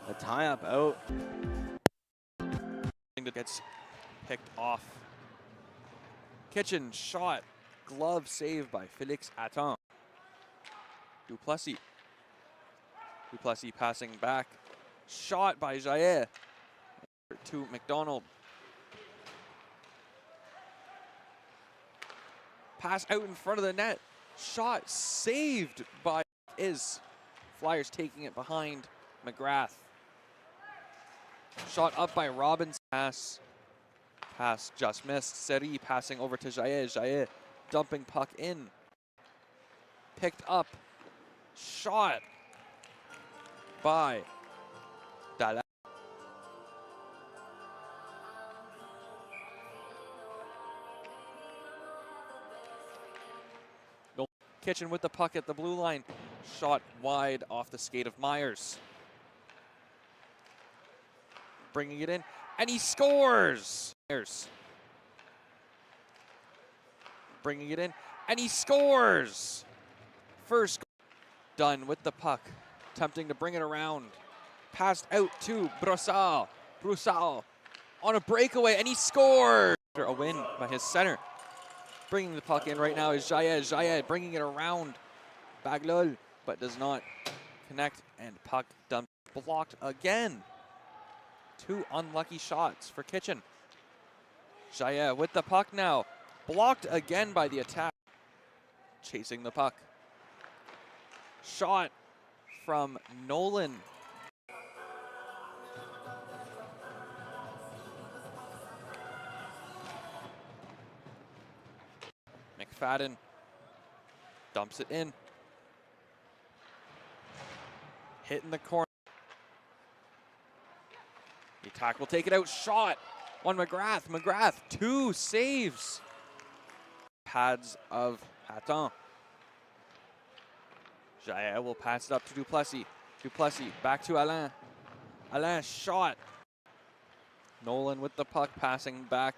A tie-up out. Gets picked off. Kitchen shot. Glove save by Felix Atton. Duplessis. Duplessis passing back. Shot by Jaillet to McDonald. Pass out in front of the net. Shot saved by Is. Flyers taking it behind McGrath. Shot up by Robbins. Pass just missed. Seri passing over to Jaillet. Jaillet dumping puck in. Picked up. Shot by Dalla. Kitchen with the puck at the blue line. Shot wide off the skate of Myers. Bringing it in, and he scores! Bringing it in, and he scores! First done with the puck. Attempting to bring it around. Passed out to Broussard. Broussard on a breakaway, and he scores! A win by his center. Bringing the puck in right now is Jaillet. Jaillet bringing it around Baglol, but does not connect, and puck dumped. Blocked again. Two unlucky shots for Kitchen. Jaillet with the puck now. Blocked again by the attack. Chasing the puck. Shot from Nolan. McFadden dumps it in. Hit in the corner. The attack will take it out. Shot on McGrath. McGrath, 2 saves. Pads of Hatton. Jaillet will pass it up to Duplessis. Duplessis back to Alain. Alain shot. Nolan with the puck, passing back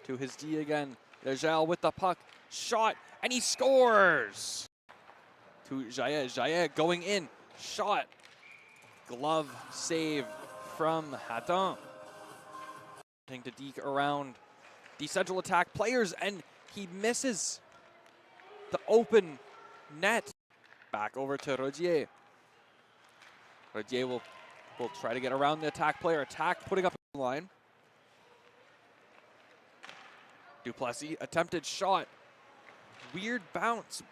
to his D again. Legel with the puck. Shot, and he scores! To Jaillet. Jaillet going in. Shot. Glove save from Hatton. To deke around the central attack players, and he misses the open net. Back over to Rodier. Rodier will try to get around the attack player. Attack putting up the line. Duplessis, attempted shot. Weird bounce,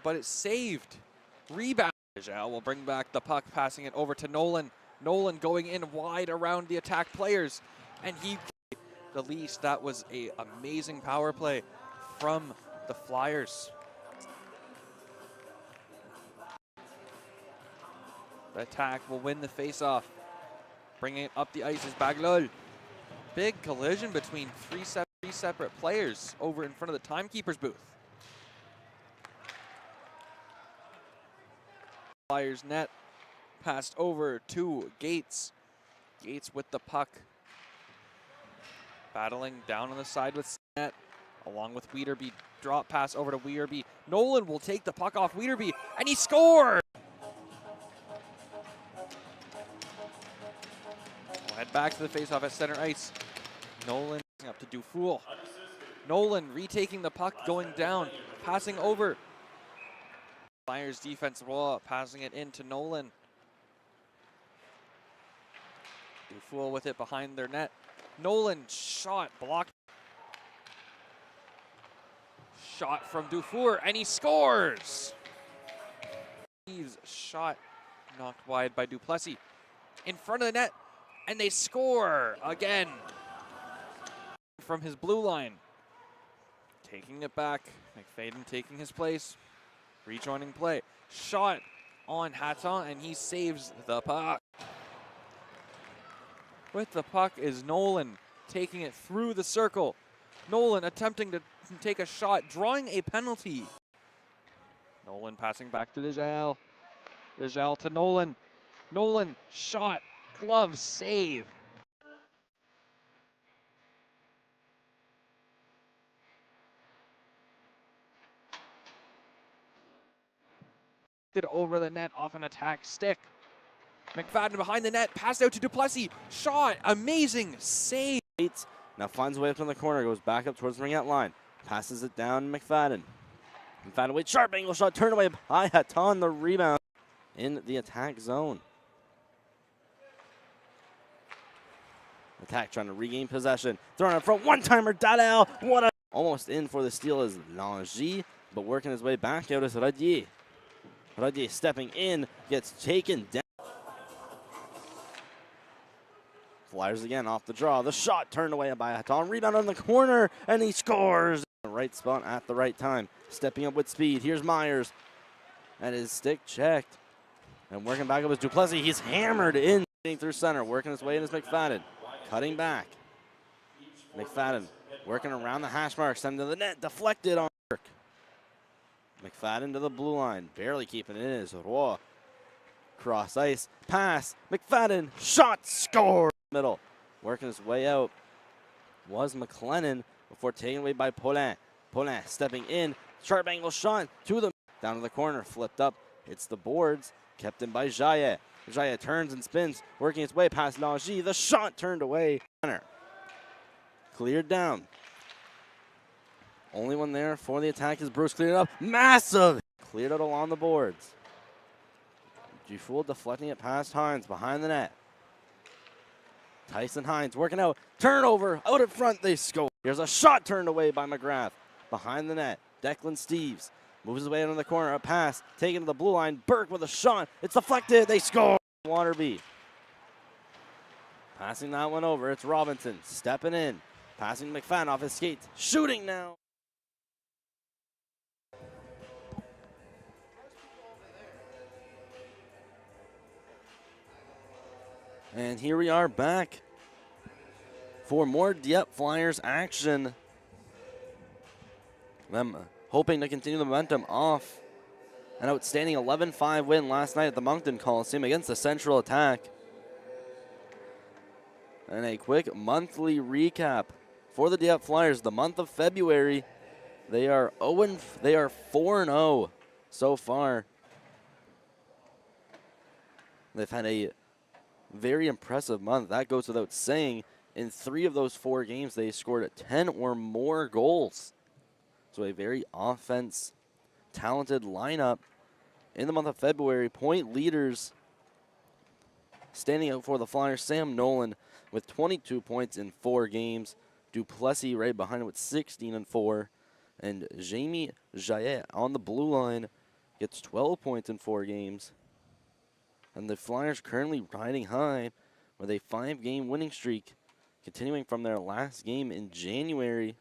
but it's saved. Rebound. Legel will bring back the puck, passing it over to Nolan. Nolan going in wide around the attack players, and he released. That was an amazing power play from the Flyers. The attack will win the faceoff. Bringing it up the ice is Baglol. Big collision between three separate players over in front of the timekeeper's booth. Flyers net passed over to Gates. Gates with the puck. Battling down on the side with net, along with Weederby. Drop pass over to Weederby. Nolan will take the puck off Weederby, and he scores! We'll head back to the faceoff at center ice. Nolan up to Dufour. Nolan retaking the puck, going down, passing over. Flyers defense wall, passing it into Nolan. Dufour with it behind their net. Nolan shot, blocked. Shot from Dufour, and he scores! Steve's shot knocked wide by Duplessis. In front of the net, and they score again. From his blue line. Taking it back, McFadden taking his place. Rejoining play. Shot on Hatton, and he saves the puck. With the puck is Nolan, taking it through the circle. Nolan attempting to take a shot, drawing a penalty. Nolan passing back to Legel. Legel to Nolan. Nolan shot, glove save. Over the net off an attack stick. McFadden behind the net, passed out to Duplessis. Shot, amazing save. Now finds a way up in the corner, goes back up towards the ring out line. Passes it down to McFadden. McFadden with sharp angle shot, turned away by Hatton, the rebound in the attack zone. Attack trying to regain possession. Throwing it from one-timer, Dadal. What a... Almost in for the steal is Langy, but working his way back out is Radier. Radier stepping in, gets taken down. Flyers again off the draw. The shot turned away by Hatton. Rebound on the corner, and he scores. The right spot at the right time. Stepping up with speed. Here's Myers. And his stick checked. And working back up is Duplessis. He's hammered in through center. Working his way in is McFadden. Cutting back. McFadden working around the hash mark. Sending to the net. Deflected on work. McFadden to the blue line. Barely keeping it in is Roy. Cross ice. Pass. McFadden. Shot. Score. Middle. Working his way out was McLennan before taken away by Paulin. Paulin stepping in. Sharp angle shot to the down to the corner. Flipped up. Hits the boards. Kept in by Jaillet. Jaillet turns and spins. Working its way past Langy. The shot turned away. Cleared down. Only one there for the attack is Bruce. Cleared up. Massive. Cleared out along the boards. Dufour deflecting it past Hines behind the net. Tyson Hines working out. Turnover. Out in front. They score. Here's a shot turned away by McGrath. Behind the net. Declan Steves moves his way out in the corner. A pass taken to the blue line. Burke with a shot. It's deflected. They score. Waterby. Passing that one over. It's Robinson stepping in. Passing McFadden off his skates. Shooting now. And here we are back for more Dieppe Flyers action. Them hoping to continue the momentum off an outstanding 11-5 win last night at the Moncton Coliseum against the Central Attack. And a quick monthly recap for the Dieppe Flyers. The month of February, they are 4-0 so far. They've had a very impressive month. That goes without saying. In 3 of those 4 games, they scored 10 or more goals. So a very offense-talented lineup in the month of February. Point leaders standing out for the Flyers, Sam Nolan with 22 points in 4 games. Duplessis right behind him with 16 and 4. And Jamie Jaillet on the blue line gets 12 points in 4 games. And the Flyers currently riding high with a 5-game winning streak, continuing from their last game in January.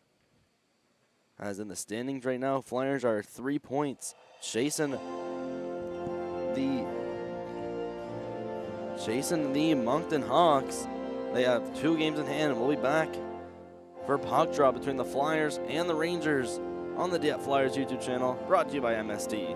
As in the standings right now, Flyers are 3 points chasing the Moncton Hawks. They have 2 games in hand, and we'll be back for a puck drop between the Flyers and the Rangers on the Dieppe Flyers YouTube channel, brought to you by MST.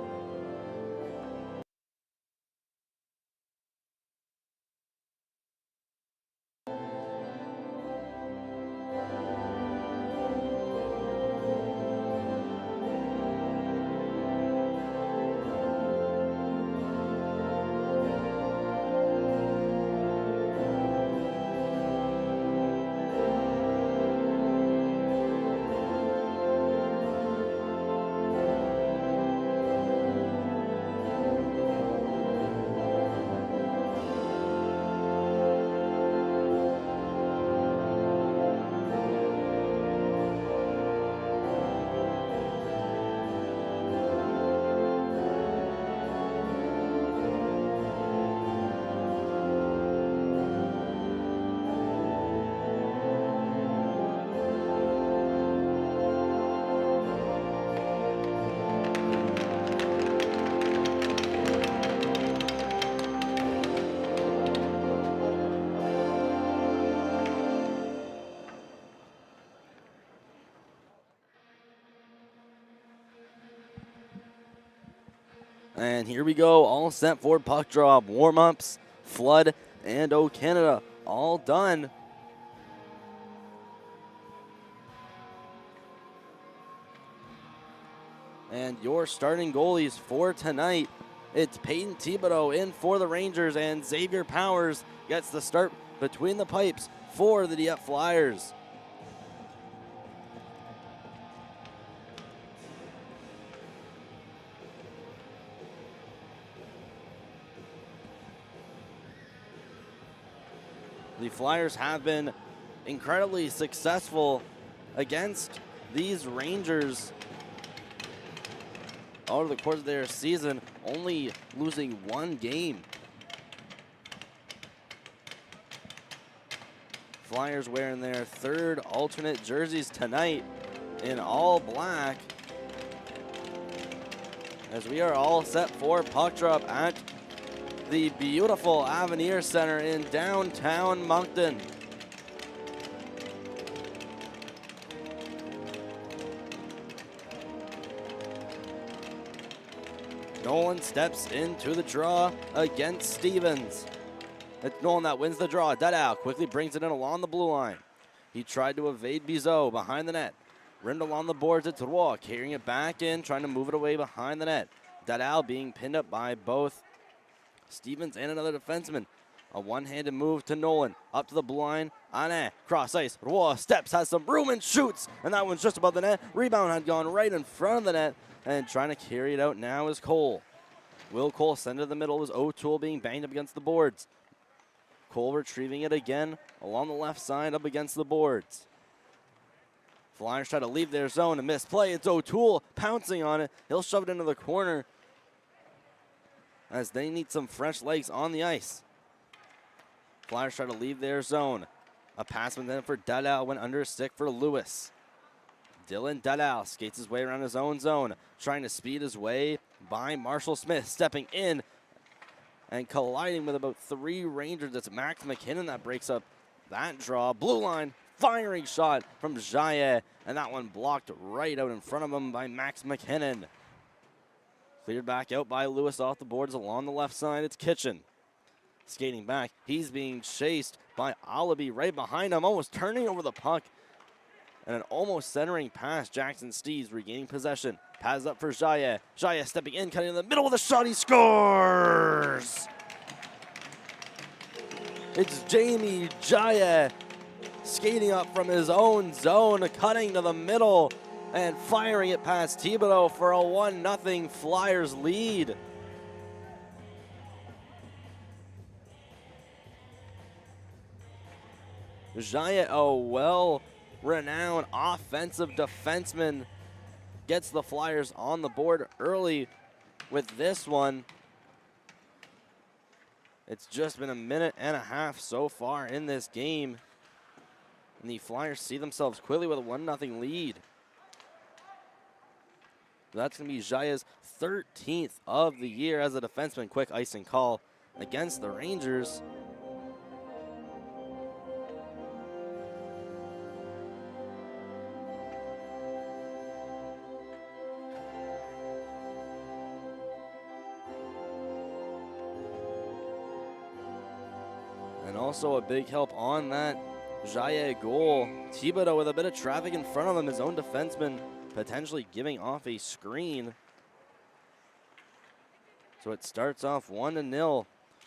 And here we go, all set for puck drop. Warm-ups, Flood, and O Canada all done. And your starting goalies for tonight It's Peyton Thibodeau in for the Rangers, and Xavier Powers gets the start between the pipes for the Dieppe Flyers. The Flyers have been incredibly successful against these Rangers over the course of their season, only losing one game. Flyers wearing their third alternate jerseys tonight in all black, as we are all set for puck drop at the beautiful Avenir Center in downtown Moncton. Nolan steps into the draw against Stevens. It's Nolan that wins the draw. Dedal quickly brings it in along the blue line. He tried to evade Bizot behind the net. Rimmed along the boards at Roy, carrying it back in, trying to move it away behind the net. Dedal being pinned up by both Stevens and another defenseman. A one-handed move to Nolan. Up to the blue line. Ane, cross ice. Roy steps, has some room and shoots. And that one's just above the net. Rebound had gone right in front of the net. And trying to carry it out now is Cole. Will Cole send it to the middle. It was O'Toole being banged up against the boards. Cole retrieving it again along the left side up against the boards. Flyers try to leave their zone and miss play. It's O'Toole pouncing on it. He'll shove it into the corner as they need some fresh legs on the ice. Flyers try to leave their zone. A pass went in for Dedal, went under a stick for Lewis. Dylan Dedal skates his way around his own zone, trying to speed his way by Marshall Smith, stepping in and colliding with about three Rangers. It's Max McKinnon that breaks up that draw. Blue line, firing shot from Jaillet, and that one blocked right out in front of him by Max McKinnon. Cleared back out by Lewis off the boards along the left side. It's Kitchen. Skating back. He's being chased by Alibi right behind him, almost turning over the puck. And an almost centering pass. Jackson Steeves regaining possession. Pass up for Jaillet. Jaillet stepping in, cutting in the middle of the shot. He scores! It's Jamie Jaillet skating up from his own zone, cutting to the middle and firing it past Thibodeau for a 1-0 Flyers lead. Jaillet, a well-renowned offensive defenseman, gets the Flyers on the board early with this one. It's just been a minute and a half so far in this game, and the Flyers see themselves quickly with a 1-0 lead. That's going to be Jaillet's 13th of the year as a defenseman. Quick icing call against the Rangers. And also a big help on that Jaillet goal. Thibodeau with a bit of traffic in front of him, his own defenseman potentially giving off a screen. So it starts off 1-0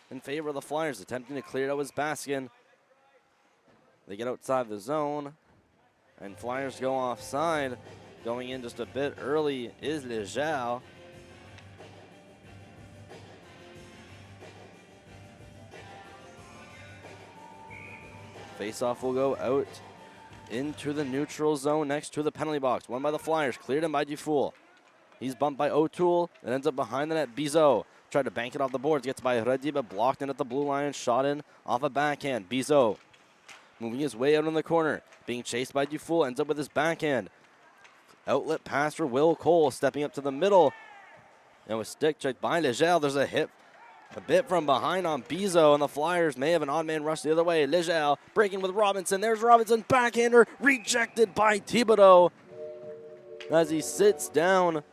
in favor of the Flyers, attempting to clear it out with Baskin. They get outside the zone, and Flyers go offside. Going in just a bit early is Lejeune. Face-off will go out into the neutral zone next to the penalty box. Won by the Flyers, cleared in by Dufour. He's bumped by O'Toole, and ends up behind the net. Bizot tried to bank it off the boards, gets by Reddy, but blocked in at the blue line, shot in off a backhand. Bizot moving his way out in the corner, being chased by Dufour, ends up with his backhand. Outlet pass for Will Cole, stepping up to the middle, and with stick checked by Lejeune. There's a hit a bit from behind on Bizot, and the Flyers may have an odd man rush the other way. Lejeune breaking with Robinson. There's Robinson, backhander, rejected by Thibodeau as he sits down.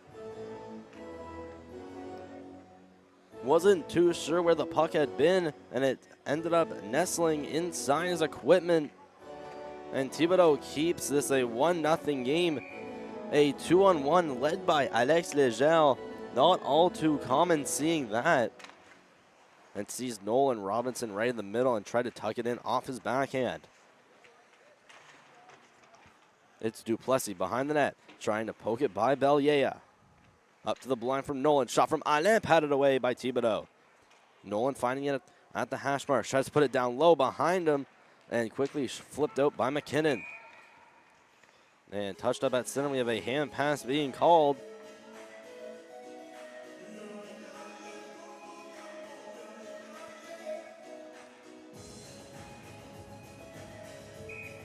Wasn't too sure where the puck had been, and it ended up nestling inside his equipment. And Thibodeau keeps this a 1-0 game. A 2-on-1 led by Alex Lejeune Not all too common seeing that. And sees Nolan Robinson right in the middle and try to tuck it in off his backhand. It's Duplessis behind the net, trying to poke it by Bellier. Up to the blind from Nolan. Shot from Alain, patted away by Thibodeau. Nolan finding it at the hash mark. Tries to put it down low behind him and quickly flipped out by McKinnon. And touched up at center. We have a hand pass being called.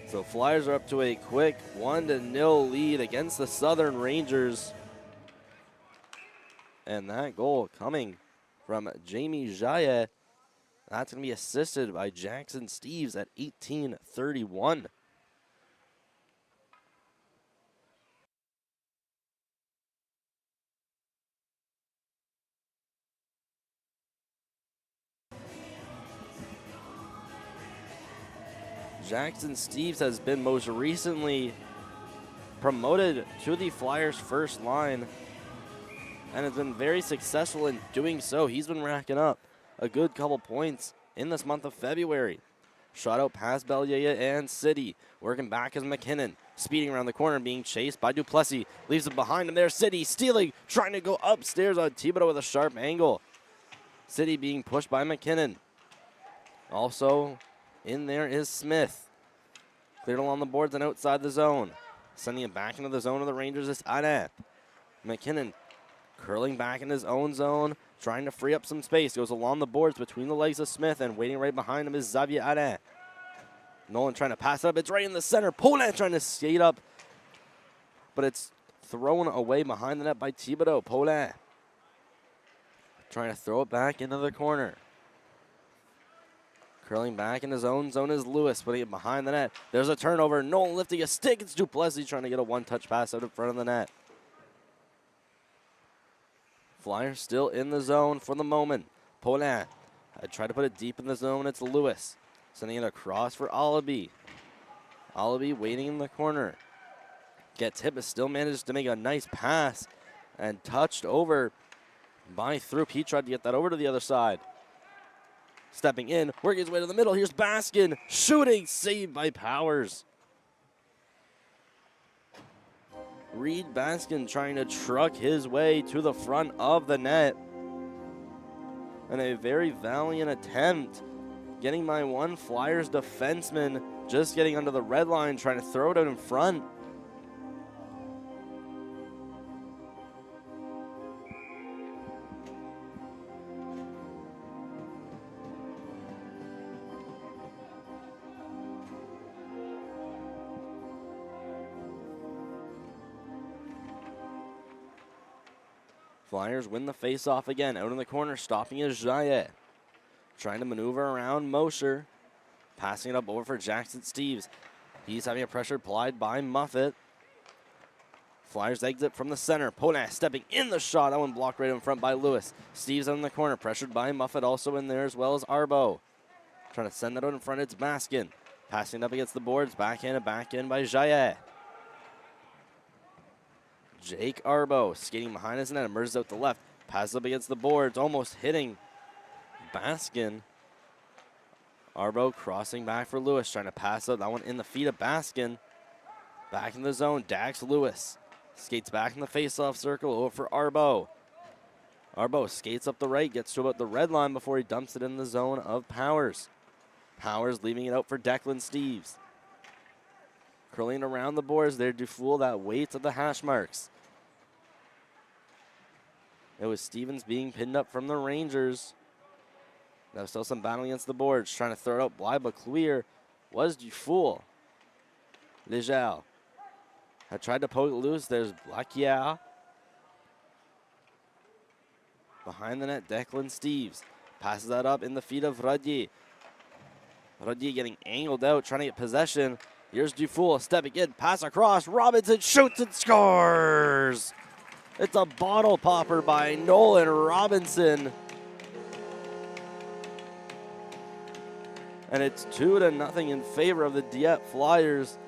So Flyers are up to a quick 1-0 lead against the Southern Rangers. And that goal coming from Jamie Jaillet. That's going to be assisted by Jackson Steves at 18:31. Jackson Steves has been most recently promoted to the Flyers' first line and has been very successful in doing so. He's been racking up a good couple points in this month of February. Shot out past Bellier and City. Working back as McKinnon. Speeding around the corner, being chased by Duplessis. Leaves it behind him there. City stealing, trying to go upstairs on Thibodeau with a sharp angle. City being pushed by McKinnon. Also in there is Smith. Cleared along the boards and outside the zone. Sending it back into the zone of the Rangers is Adap. McKinnon curling back in his own zone, trying to free up some space. Goes along the boards between the legs of Smith, and waiting right behind him is Xavier Adap. Nolan trying to pass it up. It's right in the center. Poland trying to skate up, but it's thrown away behind the net by Thibodeau. Poland trying to throw it back into the corner. Curling back in his own zone is Lewis, putting it behind the net. There's a turnover. Nolan lifting a stick. It's Duplessis trying to get a one-touch pass out in front of the net. Flyers still in the zone for the moment. Poland tried to put it deep in the zone. It's Lewis sending it across for Allaby. Allaby waiting in the corner. Gets hit, but still manages to make a nice pass and touched over by Throop. He tried to get that over to the other side. Stepping in, working his way to the middle. Here's Baskin shooting, saved by Powers. Reed Baskin trying to truck his way to the front of the net. And a very valiant attempt. Getting by one Flyers defenseman, just getting under the red line, trying to throw it out in front. Flyers win the face-off again. Out in the corner, stopping is Jaillet. Trying to maneuver around Mosher. Passing it up over for Jackson Steves. He's having a pressure applied by Muffet. Flyers exit from the center. Ponas stepping in the shot. That one blocked right in front by Lewis. Steves out in the corner, pressured by Muffet, also in there as well as Arbo. Trying to send that out in front, it's Baskin. Passing it up against the boards, backhanded back in by Jaillet. Jake Arbo skating behind his net, emerges out the left, passes up against the boards, almost hitting Baskin. Arbo crossing back for Lewis, trying to pass up that one in the feet of Baskin. Back in the zone, Dax Lewis skates back in the face-off circle over for Arbo. Arbo skates up the right, gets to about the red line before he dumps it in the zone of Powers. Powers leaving it out for Declan Steves. Curling around the boards there, Dufoul that waits at the hash marks. It was Stevens being pinned up from the Rangers. There was still some battle against the boards, trying to throw it out wide, but clear was Dufoul. Legel had tried to poke it loose. There's Blacquier. Behind the net, Declan Steves passes that up in the feet of Radier. Radier getting angled out, trying to get possession. Here's Dufoul stepping in, pass across. Robinson shoots and scores. It's a bottle popper by Nolan Robinson. And it's 2-0 in favor of the Dieppe Flyers.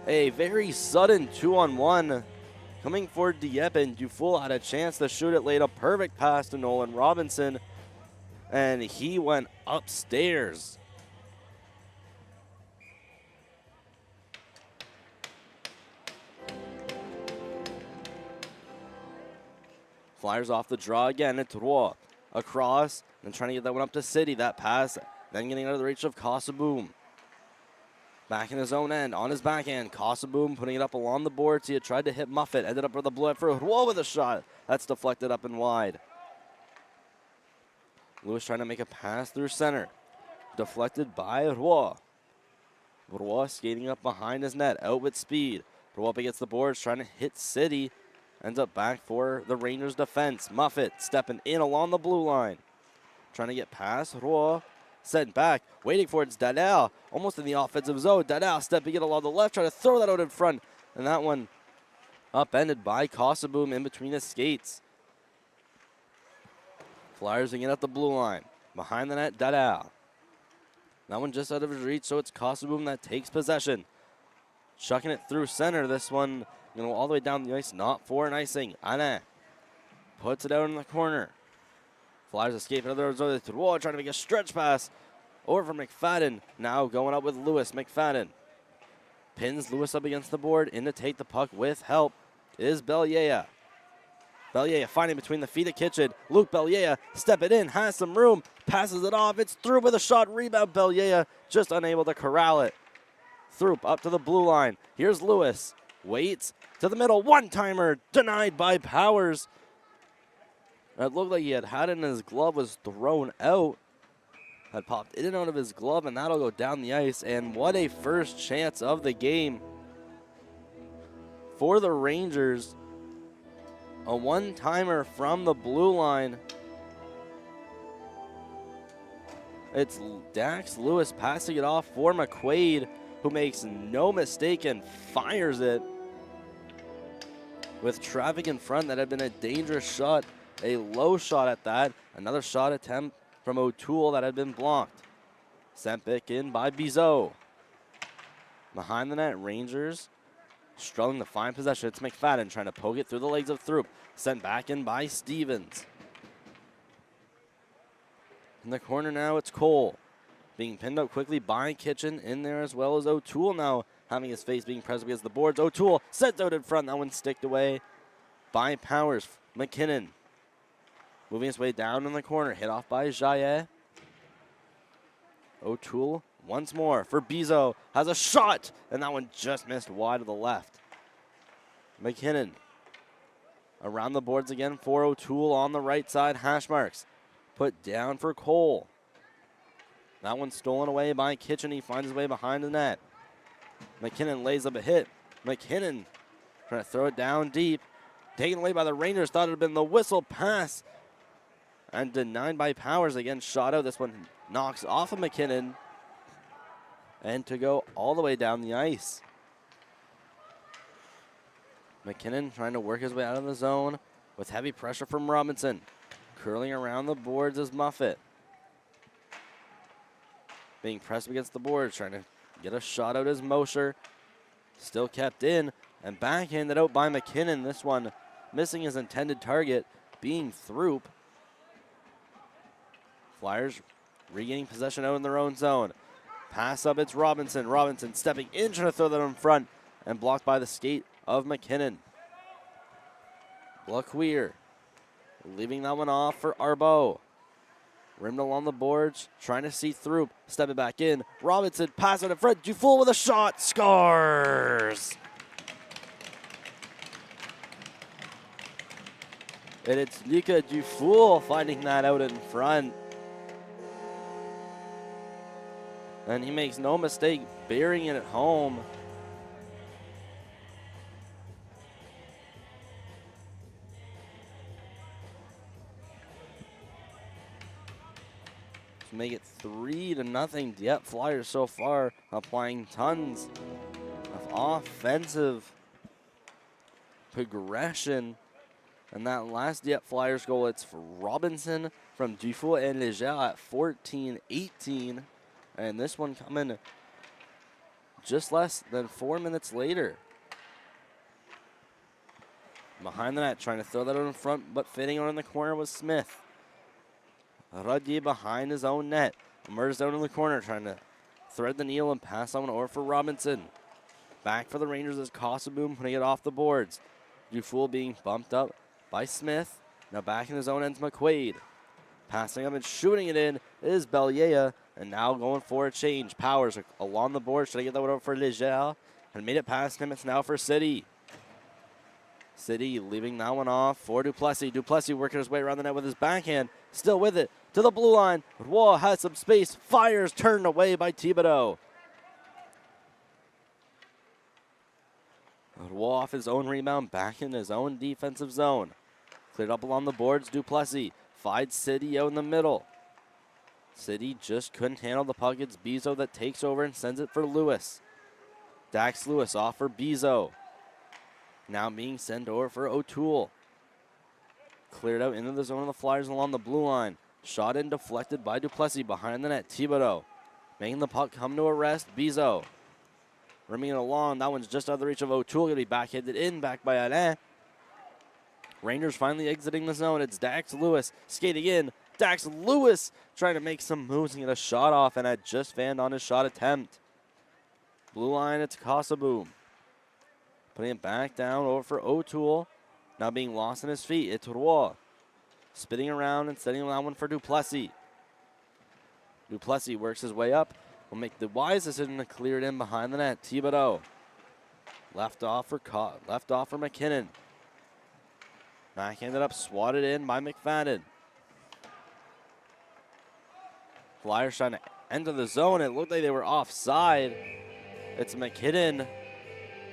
A very sudden 2-on-1 coming for Dieppe, and Dufour had a chance to shoot it late. A perfect pass to Nolan Robinson, and he went upstairs. Flyers off the draw again. It's Roy across and trying to get that one up to City. That pass, then getting out of the reach of Kasaboom. Back in his own end, on his backhand. Kasaboom putting it up along the boards. He had tried to hit Muffet. Ended up with a blow for Roy with a shot. That's deflected up and wide. Lewis trying to make a pass through center. Deflected by Roy. Roy skating up behind his net. Out with speed. Roy up against the boards trying to hit City. Ends up back for the Rangers defense. Muffet stepping in along the blue line. Trying to get past Roy. Sent back. Waiting for it's Dadal. Almost in the offensive zone. Dadal stepping in along the left. Trying to throw that out in front. And that one upended by Kasaboom in between his skates. Flyers again at the blue line. Behind the net, Dadal. That one just out of his reach, so it's Kasaboom that takes possession. Chucking it through center. This one all the way down the ice, not for an icing. Alain puts it out in the corner. Flyers escape another zone. Trying to make a stretch pass over for McFadden. Now going up with Lewis. McFadden pins Lewis up against the board. In to take the puck with help is Belliea. Belliea finding between the feet of Kitchen. Luke Belliea step it in, has some room, passes it off. It's through with a shot. Rebound. Belliea just unable to corral it. Throop up to the blue line. Here's Lewis. Waits to the middle. One-timer denied by Powers. It looked like he had it in his glove, was thrown out. Had popped in and out of his glove, and that'll go down the ice. And what a first chance of the game for the Rangers. A one-timer from the blue line. It's Dax Lewis passing it off for McQuaid, who makes no mistake and fires it. With traffic in front, that had been a dangerous shot, a low shot at that. Another shot attempt from O'Toole that had been blocked. Sent back in by Bizot. Behind the net, Rangers struggling to find possession. It's McFadden trying to poke it through the legs of Throop. Sent back in by Stevens. In the corner now, it's Cole. Being pinned up quickly by Kitchen in there, as well as O'Toole now having his face being pressed against the boards. O'Toole sent out in front. That one sticked away by Powers. McKinnon moving his way down in the corner. Hit off by Jaillet. O'Toole once more for Bizot. Has a shot, and that one just missed wide to the left. McKinnon around the boards again for O'Toole on the right side. Hash marks put down for Cole. That one stolen away by Kitchen. He finds his way behind the net. McKinnon lays up a hit. McKinnon trying to throw it down deep. Taken away by the Rangers. Thought it had been the whistle pass. And denied by Powers. Again, shot out. This one knocks off of McKinnon. And to go all the way down the ice. McKinnon trying to work his way out of the zone with heavy pressure from Robinson. Curling around the boards is Muffet. Being pressed against the boards, trying to get a shot out as Mosher. Still kept in and backhanded out by McKinnon. This one missing his intended target, being Throop. Flyers regaining possession out in their own zone. Pass up, it's Robinson. Robinson stepping in, trying to throw that in front, and blocked by the skate of McKinnon. Blaqueer leaving that one off for Arbo. Rimmed along the boards, trying to see Throop. Step it back in. Robinson pass it in front. Dufour with a shot. Scores! And it's Luca Dufour finding that out in front. And he makes no mistake burying it at home. To make it 3-0. Dieppe Flyers so far applying tons of offensive progression. And that last Dieppe Flyers goal, it's for Robinson from Dufour and Leger at 14-18. And this one coming just less than 4 minutes later. Behind the net, trying to throw that out in front, but fitting on in the corner was Smith. Radier behind his own net. Emerges down in the corner, trying to thread the needle and pass on over for Robinson. Back for the Rangers is Kosoboom putting it off the boards. Dufour being bumped up by Smith. Now back in his own end's McQuaid. Passing up and shooting it in is Bellier. And now going for a change. Powers along the board. Should I get that one over for Leger? And made it past him. It's now for City. City leaving that one off for Duplessis. Duplessis working his way around the net with his backhand. Still with it. To the blue line. Roy has some space. Fires turned away by Thibodeau. Roy off his own rebound. Back in his own defensive zone. Cleared up along the boards. Duplessis finds City out in the middle. City just couldn't handle the puck. It's Bizot that takes over and sends it for Lewis. Dax Lewis off for Bizot. Now being sent over for O'Toole. Cleared out into the zone of the Flyers along the blue line. Shot in deflected by Duplessis behind the net. Thibodeau making the puck come to a rest. Bizot rimming it along. That one's just out of the reach of O'Toole. Going to be backhanded in, back by Alain. Rangers finally exiting the zone. It's Dax Lewis skating in. Dax Lewis trying to make some moves and get a shot off, and had just fanned on his shot attempt. Blue line, it's Kosoboom. Putting it back down over for O'Toole. Now being lost on his feet. It's Roy. Spinning around and setting that one for Duplessis. Duplessis works his way up. Will make the wise decision to clear it in behind the net. Thibodeau. Left off for McKinnon. Backhanded up, swatted in by McFadden. Flyers trying to enter the zone. It looked like they were offside. It's McKinnon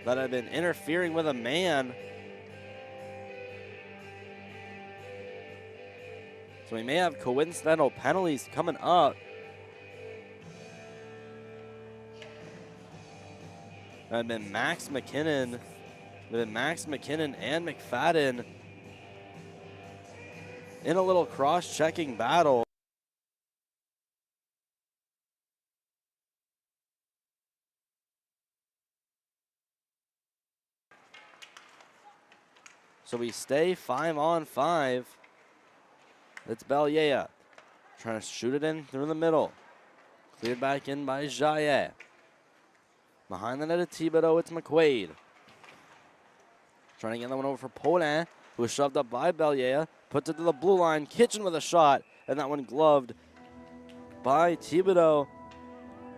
that had been interfering with a man. So we may have coincidental penalties coming up. That had been Max McKinnon. Max McKinnon and McFadden in a little cross-checking battle. So we stay 5-on-5. It's Bellier trying to shoot it in through the middle. Cleared back in by Jaillet. Behind the net of Thibodeau, it's McQuaid. Trying to get that one over for Paulin, who was shoved up by Bellier. Puts it to the blue line. Kitchen with a shot, and that one gloved by Thibodeau.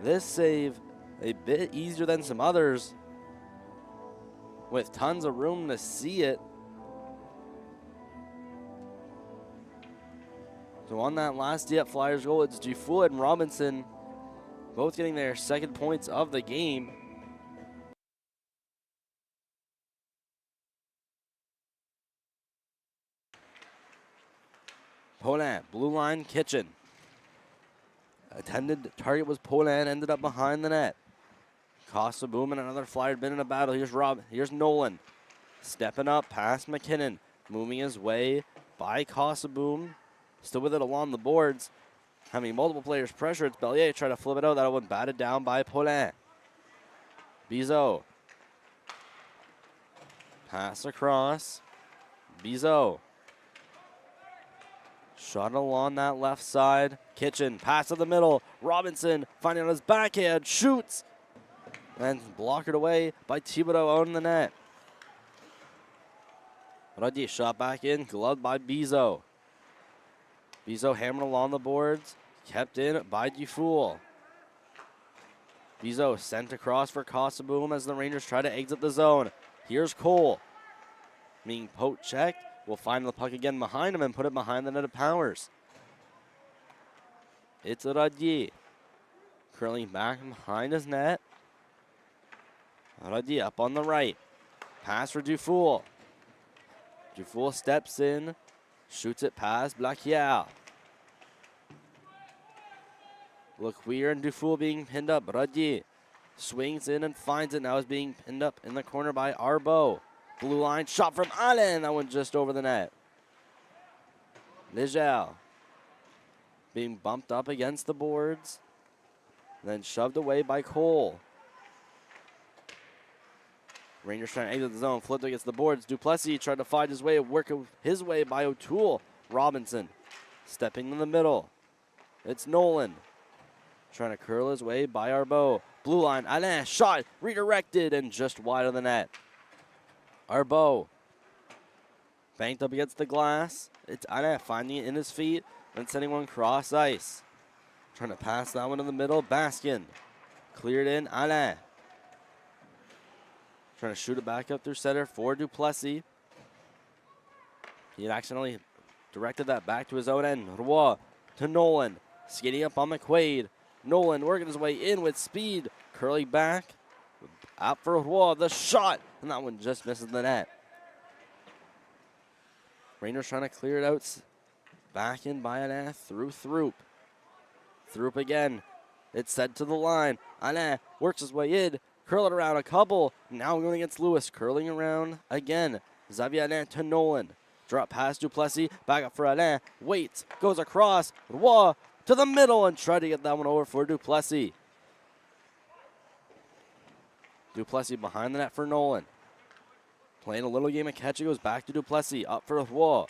This save a bit easier than some others, with tons of room to see it. So on that last Dieppe Flyers goal, it's Dufour and Robinson both getting their second points of the game. Paulin, blue line, Kitchen. Attended target was Paulin, ended up behind the net. Kosoboom and another Flyer been in a battle. Here's Nolan. Stepping up past McKinnon. Moving his way by Kosoboom. Still with it along the boards. Having multiple players pressure. It's Bellier trying to flip it out. That one batted down by Paulin. Bizot. Pass across. Bizot. Shot along that left side. Kitchen. Pass to the middle. Robinson finding on his backhand. Shoots. And blocked away by Thibodeau out in the net. Radier shot back in. Gloved by Bizot. Bizot hammered along the boards, kept in by Dufour. Bizot sent across for Kosoboom as the Rangers try to exit the zone. Here's Cole. Being poke checked, will find the puck again behind him and put it behind the net of Powers. It's Radier. Curling back behind his net. Radier up on the right. Pass for Dufour. Dufour steps in. Shoots it past Blaquier. Lequier and Dufour being pinned up. Radier swings in and finds it. Now is being pinned up in the corner by Arbo. Blue line shot from Allen. That one just over the net. Leger being bumped up against the boards. Then shoved away by Cole. Rangers trying to exit the zone, flipped against the boards. Duplessis tried to find his way, work his way by O'Toole. Robinson stepping in the middle. It's Nolan trying to curl his way by Arbeau. Blue line, Alain, shot, redirected, and just wide of the net. Arbeau banked up against the glass. It's Alain finding it in his feet and sending one cross ice. Trying to pass that one in the middle. Baskin cleared in. Alain trying to shoot it back up through center for Duplessis. He had accidentally directed that back to his own end. Roy to Nolan. Skating up on McQuaid. Nolan working his way in with speed. Curling back. Out for Roy. The shot. And that one just misses the net. Rangers trying to clear it out. Back in by Alain through Throop. Throop again. It's sent to the line. Alain works his way in. Curl it around a couple. Now going against Lewis. Curling around again. Xavier Alain to Nolan. Drop past Duplessis. Back up for Alain. Waits. Goes across. Roy to the middle and try to get that one over for Duplessis. Duplessis behind the net for Nolan. Playing a little game of catch. It goes back to Duplessis. Up for Roy.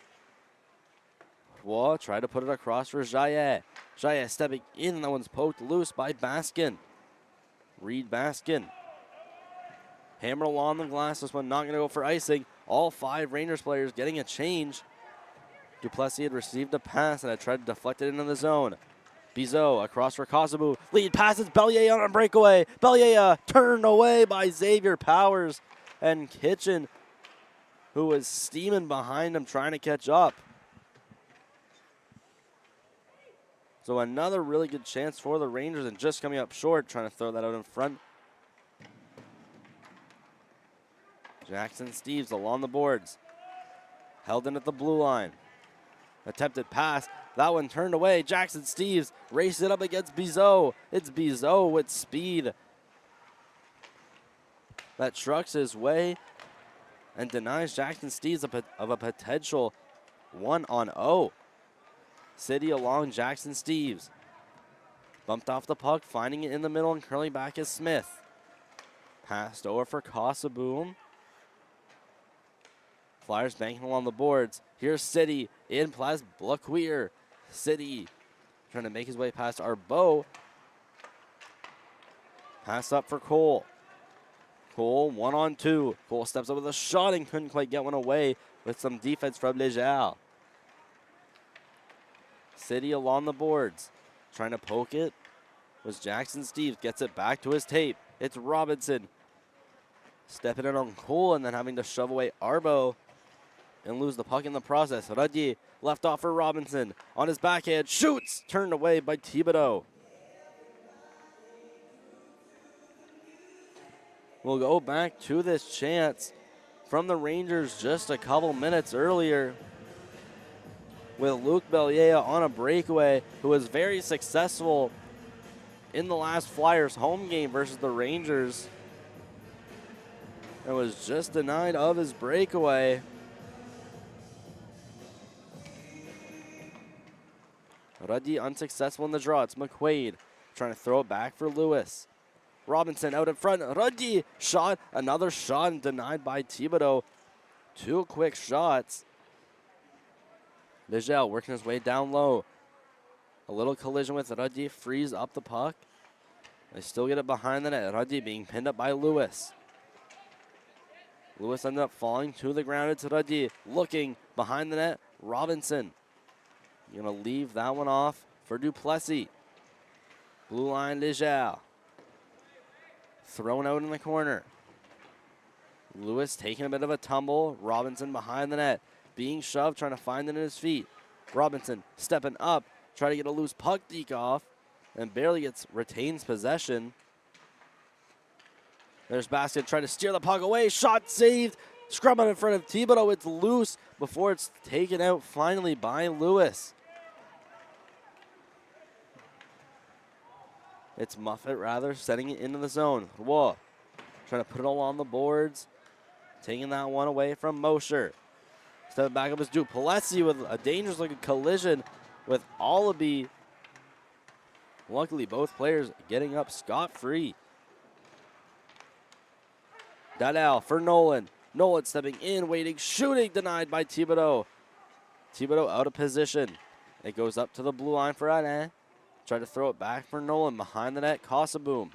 Roy tried to put it across for Jaillet. Jaillet stepping in. That one's poked loose by Baskin. Reed Baskin. Hammered along the glass. This one not going to go for icing. All 5 Rangers players getting a change. Duplessis had received a pass and had tried to deflect it into the zone. Bizot across for Kosovu. Lead passes Bellier on a breakaway. Bellier turned away by Xavier Powers and Kitchen, who was steaming behind him trying to catch up. So another really good chance for the Rangers and just coming up short, trying to throw that out in front. Jackson Steves along the boards. Held in at the blue line. Attempted pass. That one turned away. Jackson Steves raced it up against Bizot. It's Bizot with speed that trucks his way and denies Jackson Steves of a potential 1-on-0. City along Jackson Steves. Bumped off the puck, finding it in the middle and curling back is Smith. Passed over for Kosovu. Flyers banking along the boards. Here's City in Plas Blaqueer. City trying to make his way past Arbeau. Pass up for Cole. Cole 1-on-2. Cole steps up with a shot and couldn't quite get one away with some defense from Leger. City along the boards. Trying to poke it was Jackson Steves. Gets it back to his tape. It's Robinson. Stepping in on Cole and then having to shove away Arbeau and lose the puck in the process. Radier left off for Robinson. On his backhand, shoots! Turned away by Thibodeau. We'll go back to this chance from the Rangers just a couple minutes earlier with Luc Bellier on a breakaway, who was very successful in the last Flyers home game versus the Rangers and was just denied of his breakaway. Ruddy unsuccessful in the draw. It's McQuaid trying to throw it back for Lewis. Robinson out in front. Ruddy shot. Another shot and denied by Thibodeau. 2 quick shots. Leger working his way down low. A little collision with Ruddy. Frees up the puck. They still get it behind the net. Ruddy being pinned up by Lewis. Lewis ended up falling to the ground. It's Ruddy looking behind the net. Robinson going to leave that one off for Duplessis. Blue line, Leger. Thrown out in the corner. Lewis taking a bit of a tumble. Robinson behind the net. Being shoved, trying to find it in his feet. Robinson stepping up, trying to get a loose puck deke off, and barely retains possession. There's Baskin trying to steer the puck away. Shot saved. Scrum out in front of Thibodeau. It's loose before it's taken out finally by Lewis. It's Muffet, rather, setting it into the zone. Whoa. Trying to put it all on the boards. Taking that one away from Mosher. Stepping back up is Duplessis with a dangerous looking collision with Allaby. Luckily, both players getting up scot-free. Daniel for Nolan. Nolan stepping in, waiting, shooting, denied by Thibodeau. Thibodeau out of position. It goes up to the blue line for Alain. Try to throw it back for Nolan. Behind the net, Kosaboom.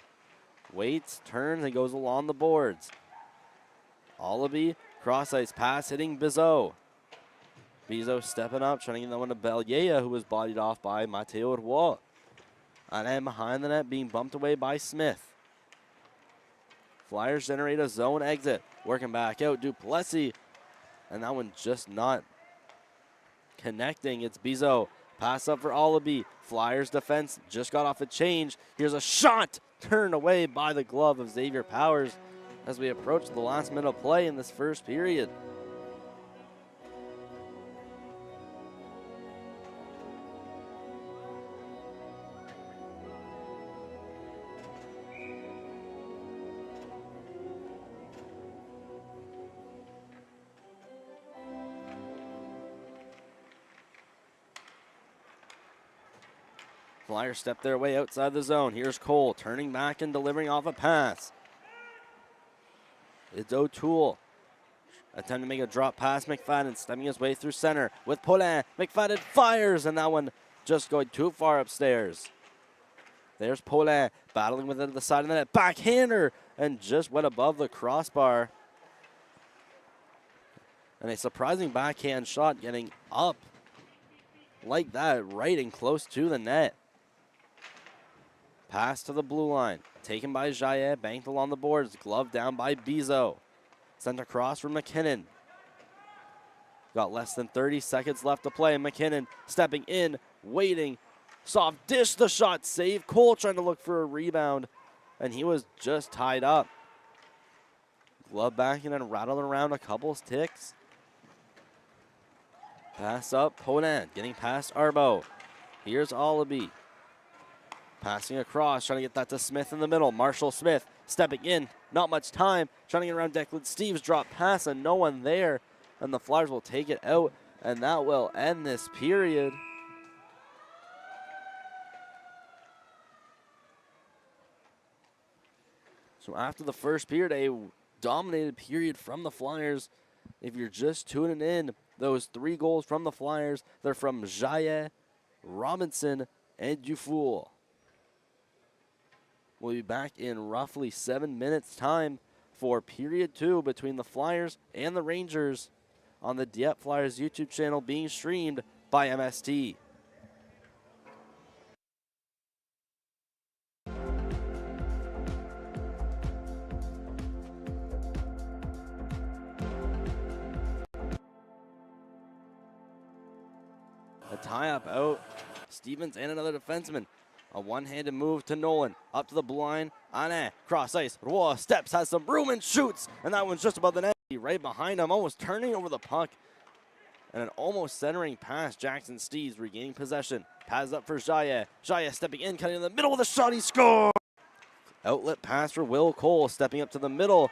Waits, turns, and goes along the boards. Allaby, cross ice pass hitting Bizot. Bizot stepping up, trying to get that one to Bellier, who was bodied off by Matteo Roy. Alain behind the net, being bumped away by Smith. Flyers generate a zone exit. Working back out, Duplessis. And that one just not connecting. It's Bizot. Pass up for Allaby. Flyers defense just got off a change. Here's a shot turned away by the glove of Xavier Powers as we approach the last minute of play in this first period. Flyers step their way outside the zone. Here's Cole turning back and delivering off a pass. It's O'Toole. Attempting to make a drop pass. McFadden stepping his way through center with Paulin. McFadden fires, and that one just going too far upstairs. There's Paulin battling with it at the side of the net. Backhander, and just went above the crossbar. And a surprising backhand shot getting up like that, right and close to the net. Pass to the blue line. Taken by Jaillet, banked along the boards. Glove down by Bizot. Sent across from McKinnon. Got less than 30 seconds left to play. McKinnon stepping in, waiting. Soft dish the shot, save. Cole trying to look for a rebound, and he was just tied up. Glove back and then rattled around a couple ticks. Pass up, Ponant getting past Arbo. Here's Allaby. Passing across, trying to get that to Smith in the middle. Marshall Smith stepping in, not much time. Trying to get around Declan Steves, drop pass, and no one there. And the Flyers will take it out, and that will end this period. So after the first period, a dominated period from the Flyers. If you're just tuning in, those 3 goals from the Flyers, they're from Jaillet, Robinson, and Dufour. We'll be back in roughly 7 minutes' time for period 2 between the Flyers and the Rangers on the Dieppe Flyers YouTube channel, being streamed by MST. A tie-up out. Stevens and another defenseman. A one-handed move to Nolan. Up to the blue line. Anne. Cross ice. Roy steps, has some room and shoots. And that one's just above the net. Right behind him. Almost turning over the puck. And an almost centering pass. Jackson Steves regaining possession. Pass up for Jaillet. Jaillet stepping in, cutting in the middle with a shot. He scores! Outlet pass for Will Cole. Stepping up to the middle.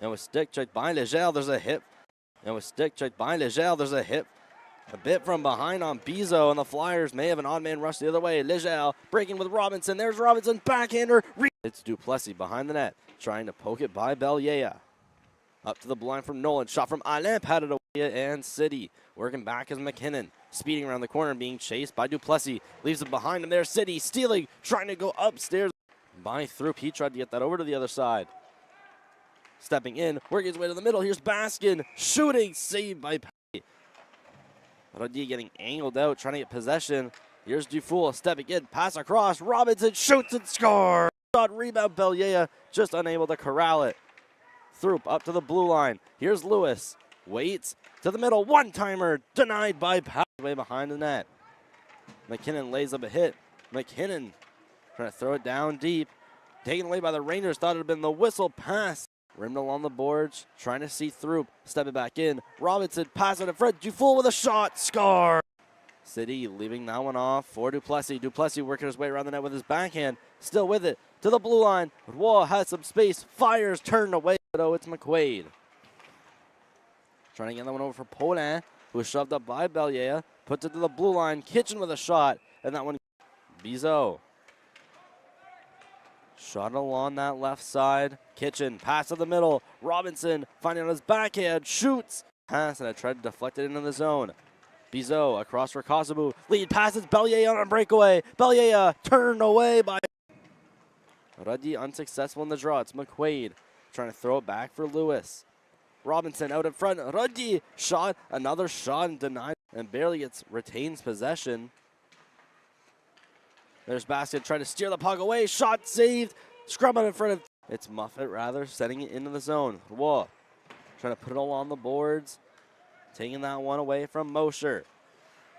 And with stick checked by Legel, there's a hit. There's a hit. A bit from behind on Bizot, and the Flyers may have an odd man rush the other way. Legel breaking with Robinson. There's Robinson, backhander. It's Duplessis behind the net, trying to poke it by Bellier. Up to the blind from Nolan. Shot from Alain, patted away, and City. Working back as McKinnon. Speeding around the corner, being chased by Duplessis. Leaves it behind him there. City stealing, trying to go upstairs. By through. He tried to get that over to the other side. Stepping in, working his way to the middle. Here's Baskin. Shooting, saved by Rodier getting angled out, trying to get possession. Here's Dufour stepping in, pass across. Robinson shoots and scores. Shot, rebound, Bellier just unable to corral it. Throop up to the blue line. Here's Lewis. Waits to the middle. One-timer denied by Powers way behind the net. McKinnon lays up a hit. McKinnon trying to throw it down deep. Taken away by the Rangers. Thought it had been the whistle pass. Rimmed along the boards, trying to see through. Stepping back in. Robinson passing in front. Dufour with a shot. Score. City leaving that one off for Duplessis. Duplessis working his way around the net with his backhand. Still with it. To the blue line. Roy has some space. Fires turned away. Oh, it's McQuaid. Trying to get that one over for Paulin, who was shoved up by Bellier. Puts it to the blue line. Kitchen with a shot. And that one, Bizot. Shot along that left side. Kitchen, pass to the middle. Robinson finding on his backhand, shoots. Pass, and I tried to deflect it into the zone. Bizot across for Kosovu. Lead passes Bellier on a breakaway. Bellier turned away by Ruddy, unsuccessful in the draw. It's McQuaid trying to throw it back for Lewis. Robinson out in front. Ruddy shot, another shot and denied, and barely retains possession. There's Basket trying to steer the puck away. Shot saved. Scrum out in front of. It's Muffet rather, sending it into the zone. Whoa. Trying to put it all on the boards. Taking that one away from Mosher.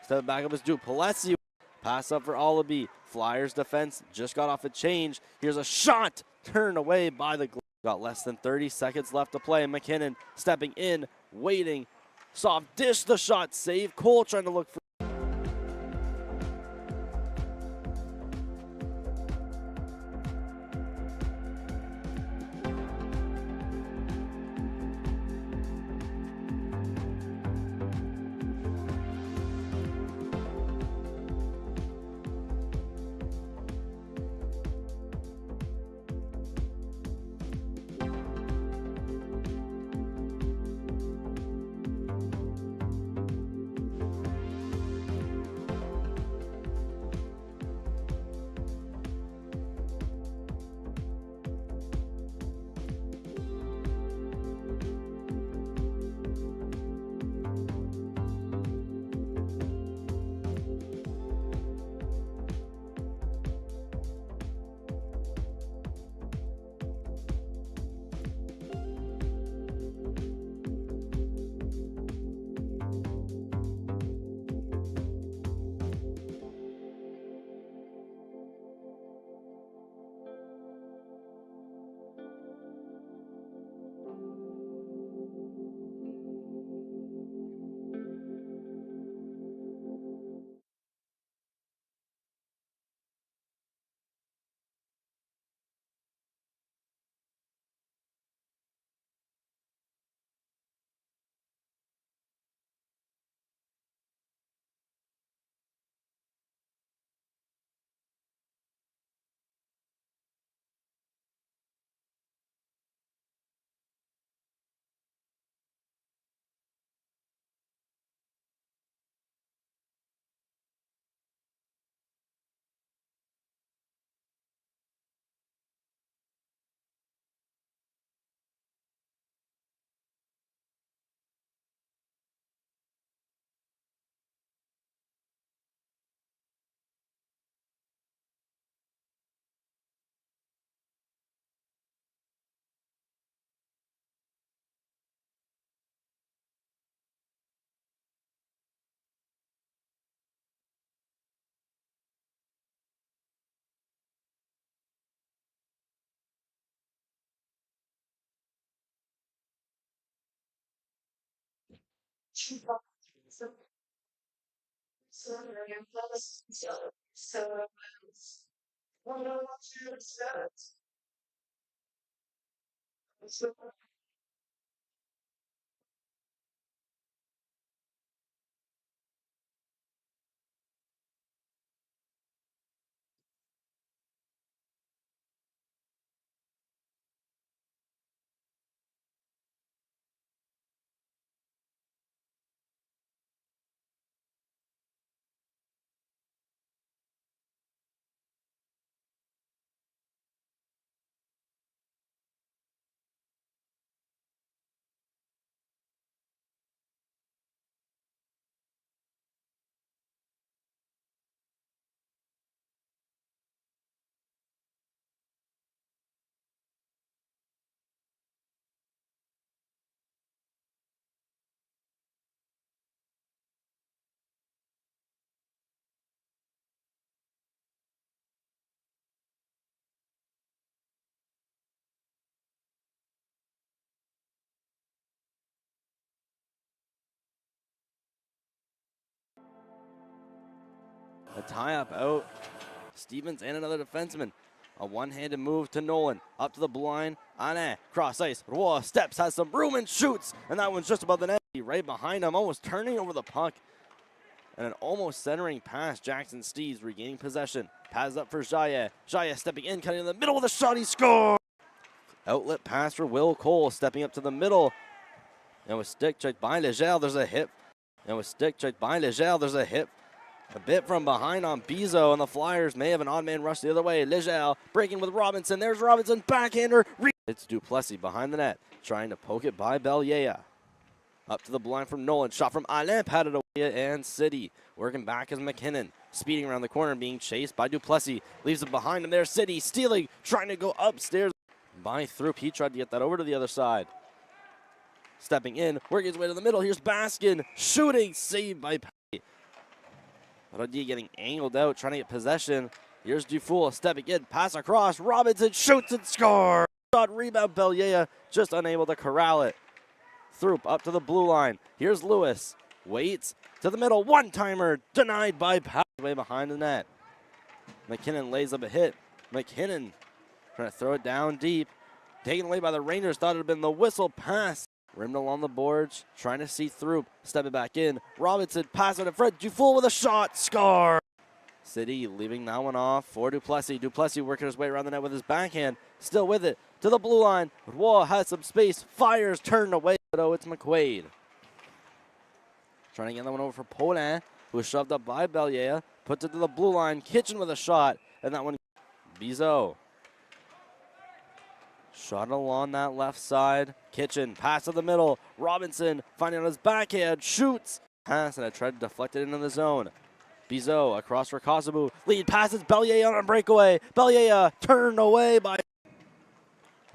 Step back up is Duplessis. Pass up for Olaby. Flyers defense just got off a change. Here's a shot. Turned away by the. Got less than 30 seconds left to play. McKinnon stepping in, waiting. Soft dish, the shot save. Cole trying to look for. A tie-up out. Stevens and another defenseman. A one-handed move to Nolan. Up to the blind. Ane, cross ice. Roy steps, has some room and shoots. And that one's just above the net. Right behind him, almost turning over the puck. and an almost centering pass. Jackson Steves regaining possession. Pass up for Jaya. Jaya stepping in, cutting in the middle with a shot. He scores! Outlet pass for Will Cole, stepping up to the middle. And with stick checked by Legel, there's a hit. There's a hit. A bit from behind on Bizo, and the Flyers may have an odd man rush the other way. Legel breaking with Robinson. There's Robinson, backhander. It's Duplessis behind the net, trying to poke it by Belyea. Up to the blind from Nolan. Shot from Alain, patted away, and City. Working back as McKinnon. Speeding around the corner, being chased by Duplessis. Leaves it behind him there. City stealing, trying to go upstairs. By Throop, he tried to get that over to the other side. Stepping in, working his way to the middle. Here's Baskin, shooting, saved by Patty. Rodi getting angled out, trying to get possession. Here's Dufour stepping in, pass across. Robinson shoots and scores. Shot, rebound, Belyea, just unable to corral it. Throop up to the blue line. Here's Lewis, waits to the middle. One-timer, denied by Patty, way behind the net. McKinnon lays up a hit. McKinnon trying to throw it down deep. Taken away by the Rangers, thought it had been the whistle pass. Rimmed along the boards, trying to see Throop, stepping back in. Robinson, pass it in front, Dufour with a shot, score! City leaving that one off for Duplessis. Duplessis working his way around the net with his backhand, still with it, to the blue line. Roy has some space, fires, turned away, but oh, it's McQuaid. Trying to get that one over for Paulin, who was shoved up by Belyea, puts it to the blue line, Kitchen with a shot, and that one, Bizo. Shot along that left side. Kitchen, pass to the middle. Robinson finding on his backhand, shoots. Pass, and I tried to deflect it into the zone. Bizo across for Kosovu. Lead passes Belyea on a breakaway. Belyea turned away by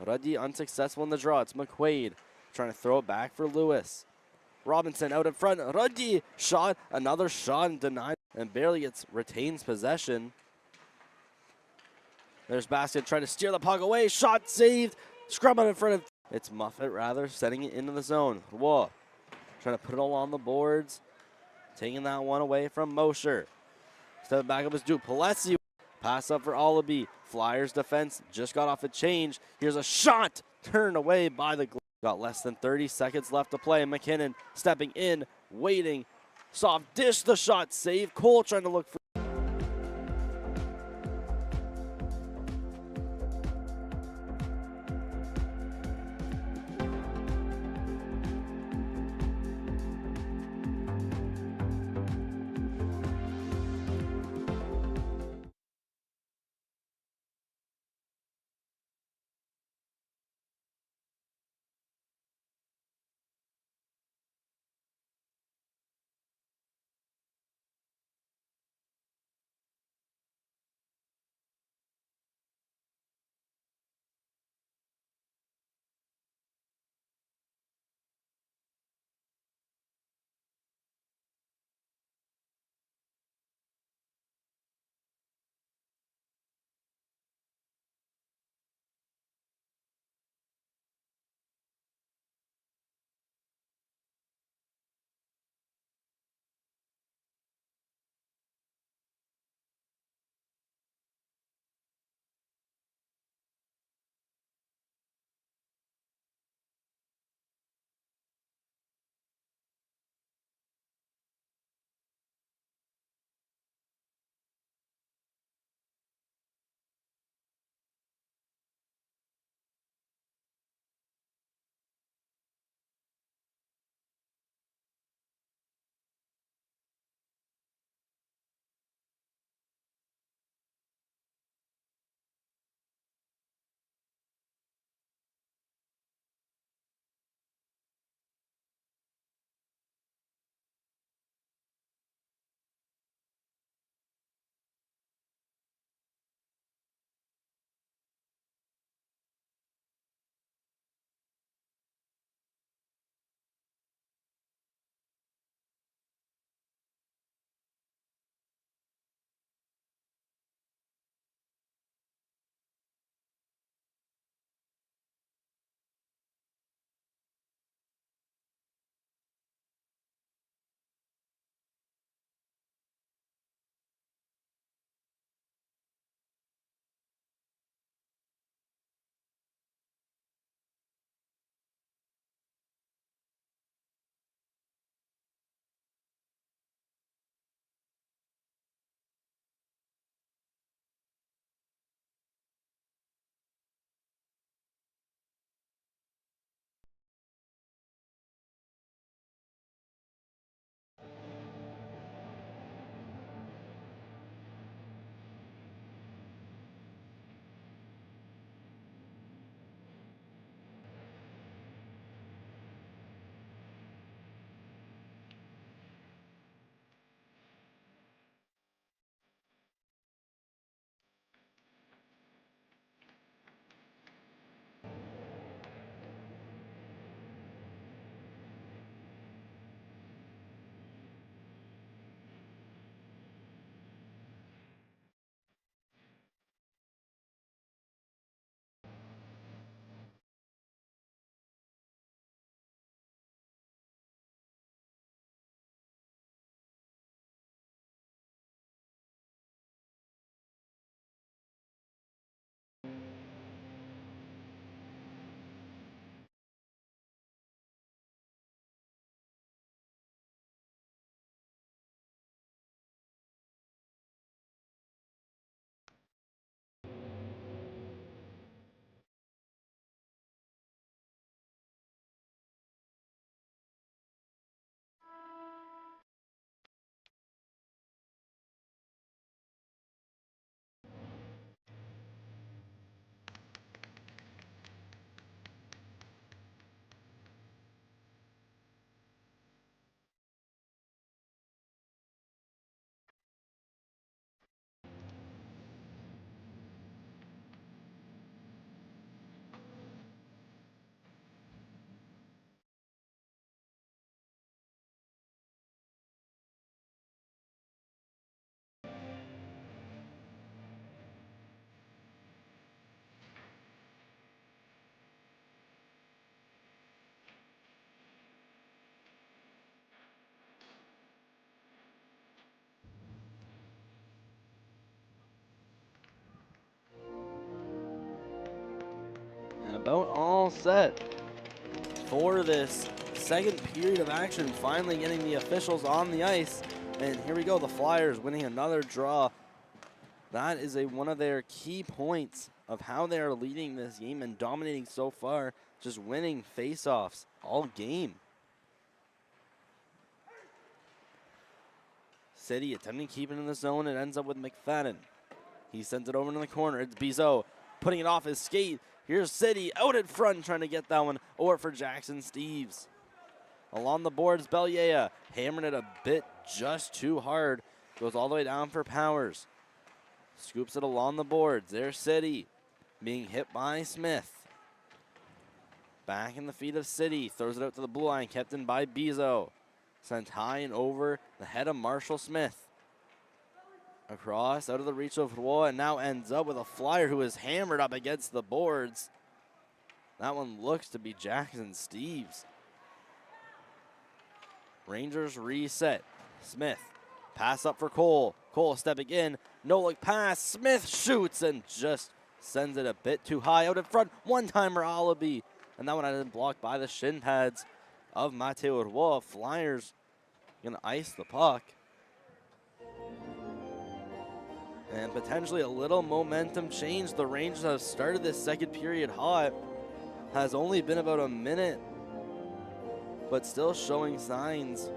Ruddy, unsuccessful in the draw. It's McQuaid trying to throw it back for Lewis. Robinson out in front. Ruddy shot, another shot and denied, and barely retains possession. There's Basket trying to steer the puck away. Shot saved. Scrub out in front of. It's Muffet, rather, sending it into the zone. Whoa. Trying to put it all on the boards. Taking that one away from Mosher. Step back up is Duplessis. Pass up for Olaby. Flyers defense just got off a change. Here's a shot. Turned away by the. Got less than 30 seconds left to play. McKinnon stepping in, waiting. Soft dish the shot. Save. Cole trying to look for. about all set for this second period of action, finally getting the officials on the ice. And here we go, the Flyers winning another draw. That is one of their key points of how they are leading this game and dominating so far, just winning faceoffs all game. City attempting to keep it in the zone. It ends up with McFadden. He sends it over to the corner. It's Bizot putting it off his skate. Here's City out in front trying to get that one over for Jackson Steves. Along the boards, Belliea hammering it a bit just too hard. Goes all the way down for Powers. Scoops it along the boards. There's City being hit by Smith. Back in the feet of City. Throws it out to the blue line. Kept in by Bizot. Sent high and over the head of Marshall Smith. Across, out of the reach of Roy, and now ends up with a Flyer who is hammered up against the boards. That one looks to be Jackson Steves. Rangers reset. Smith, pass up for Cole. Cole stepping in, no look pass. Smith shoots and just sends it a bit too high out in front. One-timer Alabi, and that one had been blocked by the shin pads of Mateo Roy. Flyers gonna ice the puck. And potentially a little momentum change. The Rangers have started this second period hot. Has only been about a minute, but still showing signs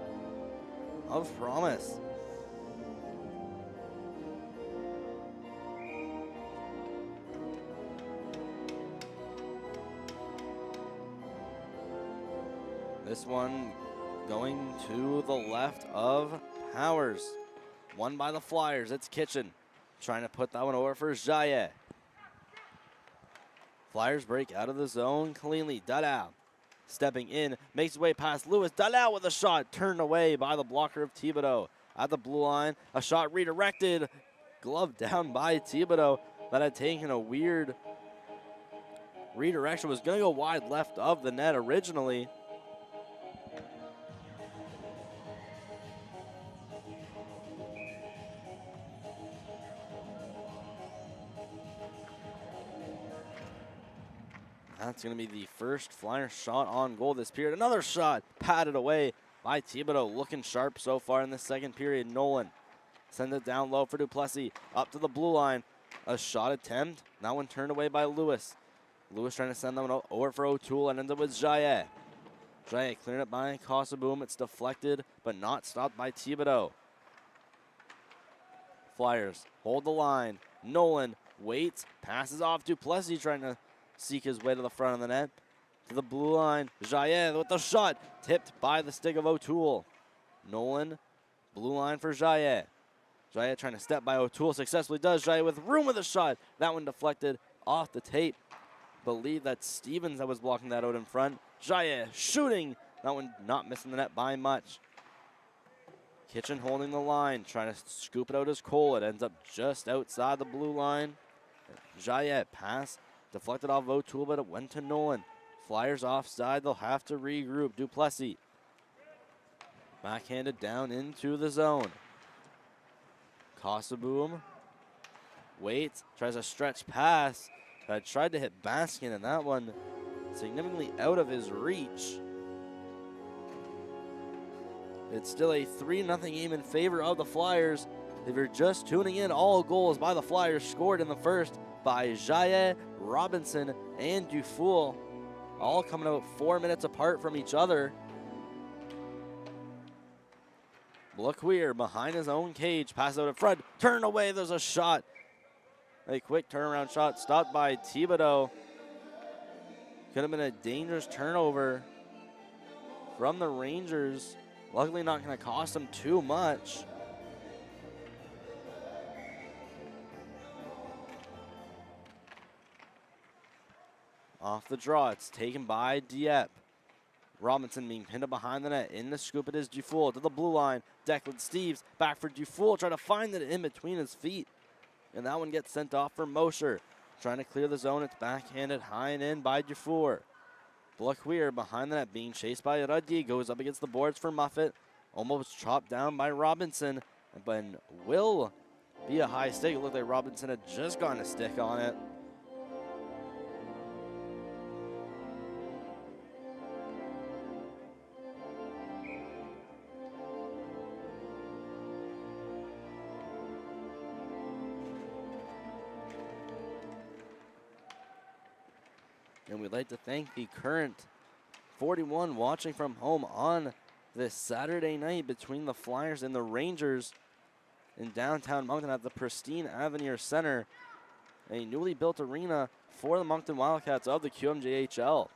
of promise. This one going to the left of Powers. Won by the Flyers. It's Kitchen trying to put that one over for Jaye. Flyers break out of the zone cleanly. Dadao stepping in, makes his way past Lewis. Dadao with a shot turned away by the blocker of Thibodeau. At the blue line, a shot redirected. Glove down by Thibodeau. That had taken a weird redirection. Was going to go wide left of the net originally. That's going to be the first Flyer shot on goal this period. Another shot patted away by Thibodeau. Looking sharp so far in the second period. Nolan sends it down low for Duplessis. Up to the blue line. A shot attempt. That one turned away by Lewis. Lewis trying to send that one over for O'Toole and ends up with Jaye. Jaye clearing it by Kosoboom. It's deflected but not stopped by Thibodeau. Flyers hold the line. Nolan waits. Passes off Duplessis trying to seek his way to the front of the net. To the blue line. Jaye with the shot. Tipped by the stick of O'Toole. Nolan, blue line for Jaye. Jaye trying to step by O'Toole. Successfully does. Jaye with room with a shot. That one deflected off the tape. Believe that's Stevens that was blocking that out in front. Jaye shooting. That one not missing the net by much. Kitchen holding the line. Trying to scoop it out as Cole. It ends up just outside the blue line. Jaye pass. Deflected off O'Toole, but it went to Nolan. Flyers offside. They'll have to regroup. Duplessis backhanded down into the zone. Kosoboom waits. Tries a stretch pass. Tried to hit Baskin, and that one significantly out of his reach. It's still a 3-0 game in favor of the Flyers. If you're just tuning in, all goals by the Flyers scored in the first by Jaye, Robinson, and Dufour, all coming about 4 minutes apart from each other. Blaquier behind his own cage, pass out in front, turn away, there's a shot. A quick turnaround shot stopped by Thibodeau. Could have been a dangerous turnover from the Rangers. Luckily not going to cost them too much. Off the draw, it's taken by Dieppe. Robinson being pinned up behind the net. In the scoop, it is Dufour to the blue line. Declan Steves back for Dufour, trying to find it in between his feet. And that one gets sent off for Mosher. Trying to clear the zone, it's backhanded high and in by Dufour. Blaquier behind the net, being chased by Ruddy. Goes up against the boards for Muffet. Almost chopped down by Robinson. But will be a high stick. It looked like Robinson had just gotten a stick on it. And we'd like to thank the current 41 watching from home on this Saturday night between the Flyers and the Rangers in downtown Moncton at the pristine Avenir Center, a newly built arena for the Moncton Wildcats of the QMJHL.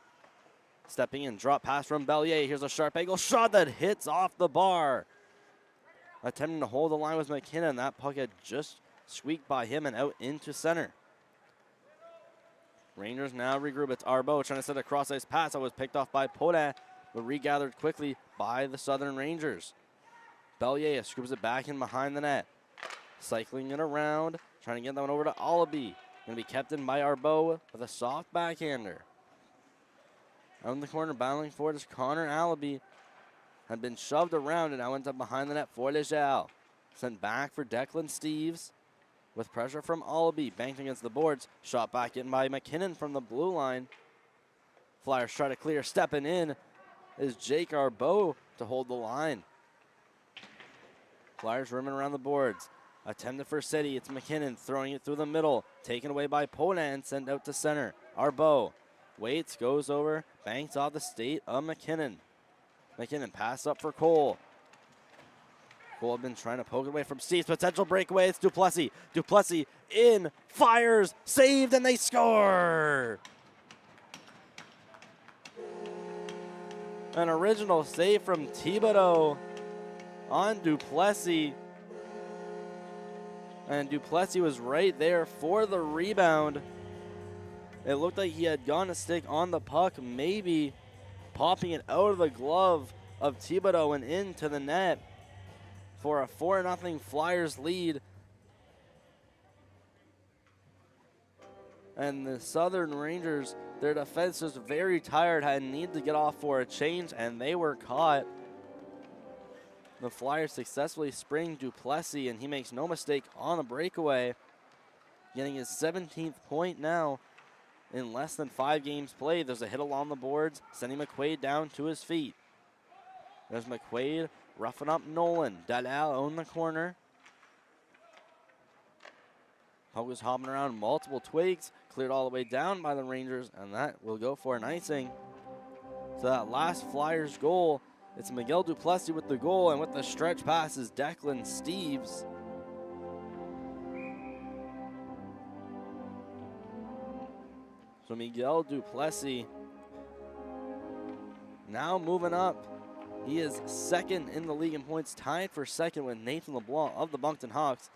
Stepping in, drop pass from Bellier. Here's a sharp angle shot that hits off the bar. Attempting to hold the line was McKinnon. That puck had just squeaked by him and out into center. Rangers now regroup. It's Arbo trying to set a cross-ice pass that was picked off by Podin, but regathered quickly by the Southern Rangers. Bellier scoops it back in behind the net. Cycling it around, trying to get that one over to Allaby. Going to be kept in by Arbo with a soft backhander. Out in the corner, battling for it is Connor Allaby. Had been shoved around and now ends up behind the net for Lejeal. Sent back for Declan Steves with pressure from Allaby. Banked against the boards. Shot back in by McKinnon from the blue line. Flyers try to clear. Stepping in is Jake Arbo to hold the line. Flyers roaming around the boards. Attempted for City. It's McKinnon throwing it through the middle. Taken away by Poland. Sent out to center. Arbo waits, goes over, banks off the state of McKinnon. McKinnon pass up for Cole. Cole had been trying to poke away from Steve's potential breakaway. It's Duplessis. Duplessis in, fires, saved, and they score. An original save from Thibodeau on Duplessis. And Duplessis was right there for the rebound. It looked like he had gone a stick on the puck, maybe popping it out of the glove of Thibodeau and into the net for a 4-0 Flyers lead. And the Southern Rangers, their defense was very tired, had need to get off for a change, and they were caught. The Flyers successfully spring Duplessis, and he makes no mistake on a breakaway, getting his 17th point now in less than 5 games played. There's a hit along the boards, sending McQuaid down to his feet. There's McQuaid roughing up Nolan. Dalal on the corner. Puck was hopping around multiple twigs, cleared all the way down by the Rangers, and that will go for an icing. So that last Flyers goal, it's Miguel Duplessis with the goal, and with the stretch pass is Declan Steves. So Miguel Duplessis now moving up. He is second in the league in points, tied for second with Nathan LeBlanc of the Moncton Hawks.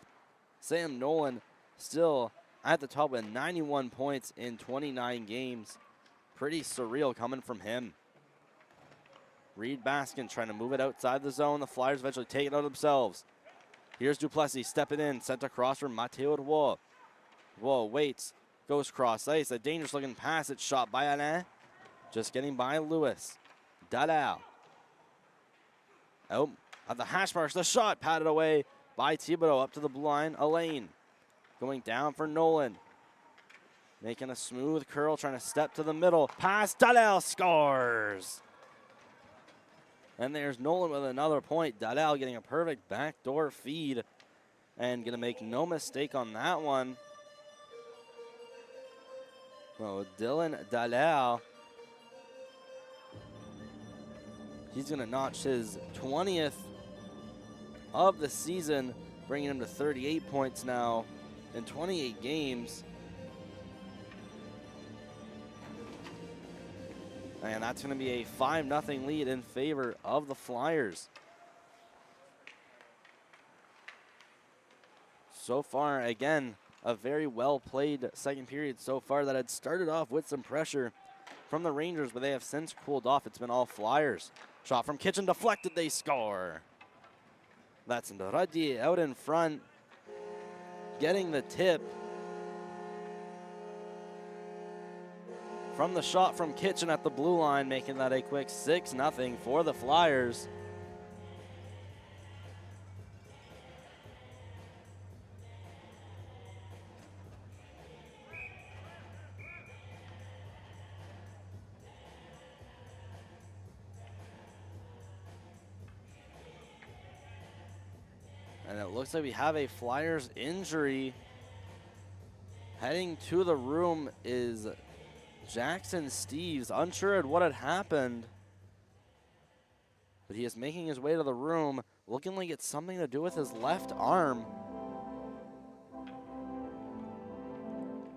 Sam Nolan still at the top with 91 points in 29 games. Pretty surreal coming from him. Reed Baskin trying to move it outside the zone. The Flyers eventually take it out themselves. Here's Duplessis stepping in, sent across from Matteo Roy. Roy waits. Goes cross ice. A dangerous looking pass. It's shot by Alain. Just getting by Lewis. Dadao. Out at the hash marks. The shot patted away by Thibodeau up to the blue line. Alain going down for Nolan. Making a smooth curl. Trying to step to the middle. Pass. Dadao scores. And there's Nolan with another point. Dadao getting a perfect backdoor feed. And going to make no mistake on that one. Well, Dylan Dalal, he's going to notch his 20th of the season, bringing him to 38 points now in 28 games. And that's going to be a 5-0 lead in favor of the Flyers. So far, again, a very well-played second period so far that had started off with some pressure from the Rangers, but they have since cooled off. It's been all Flyers. Shot from Kitchen deflected, they score. That's Radier out in front, getting the tip from the shot from Kitchen at the blue line, making that a quick 6-0 for the Flyers. And it looks like we have a Flyers injury. Heading to the room is Jackson Steves, unsure at what had happened, but he is making his way to the room, looking like it's something to do with his left arm.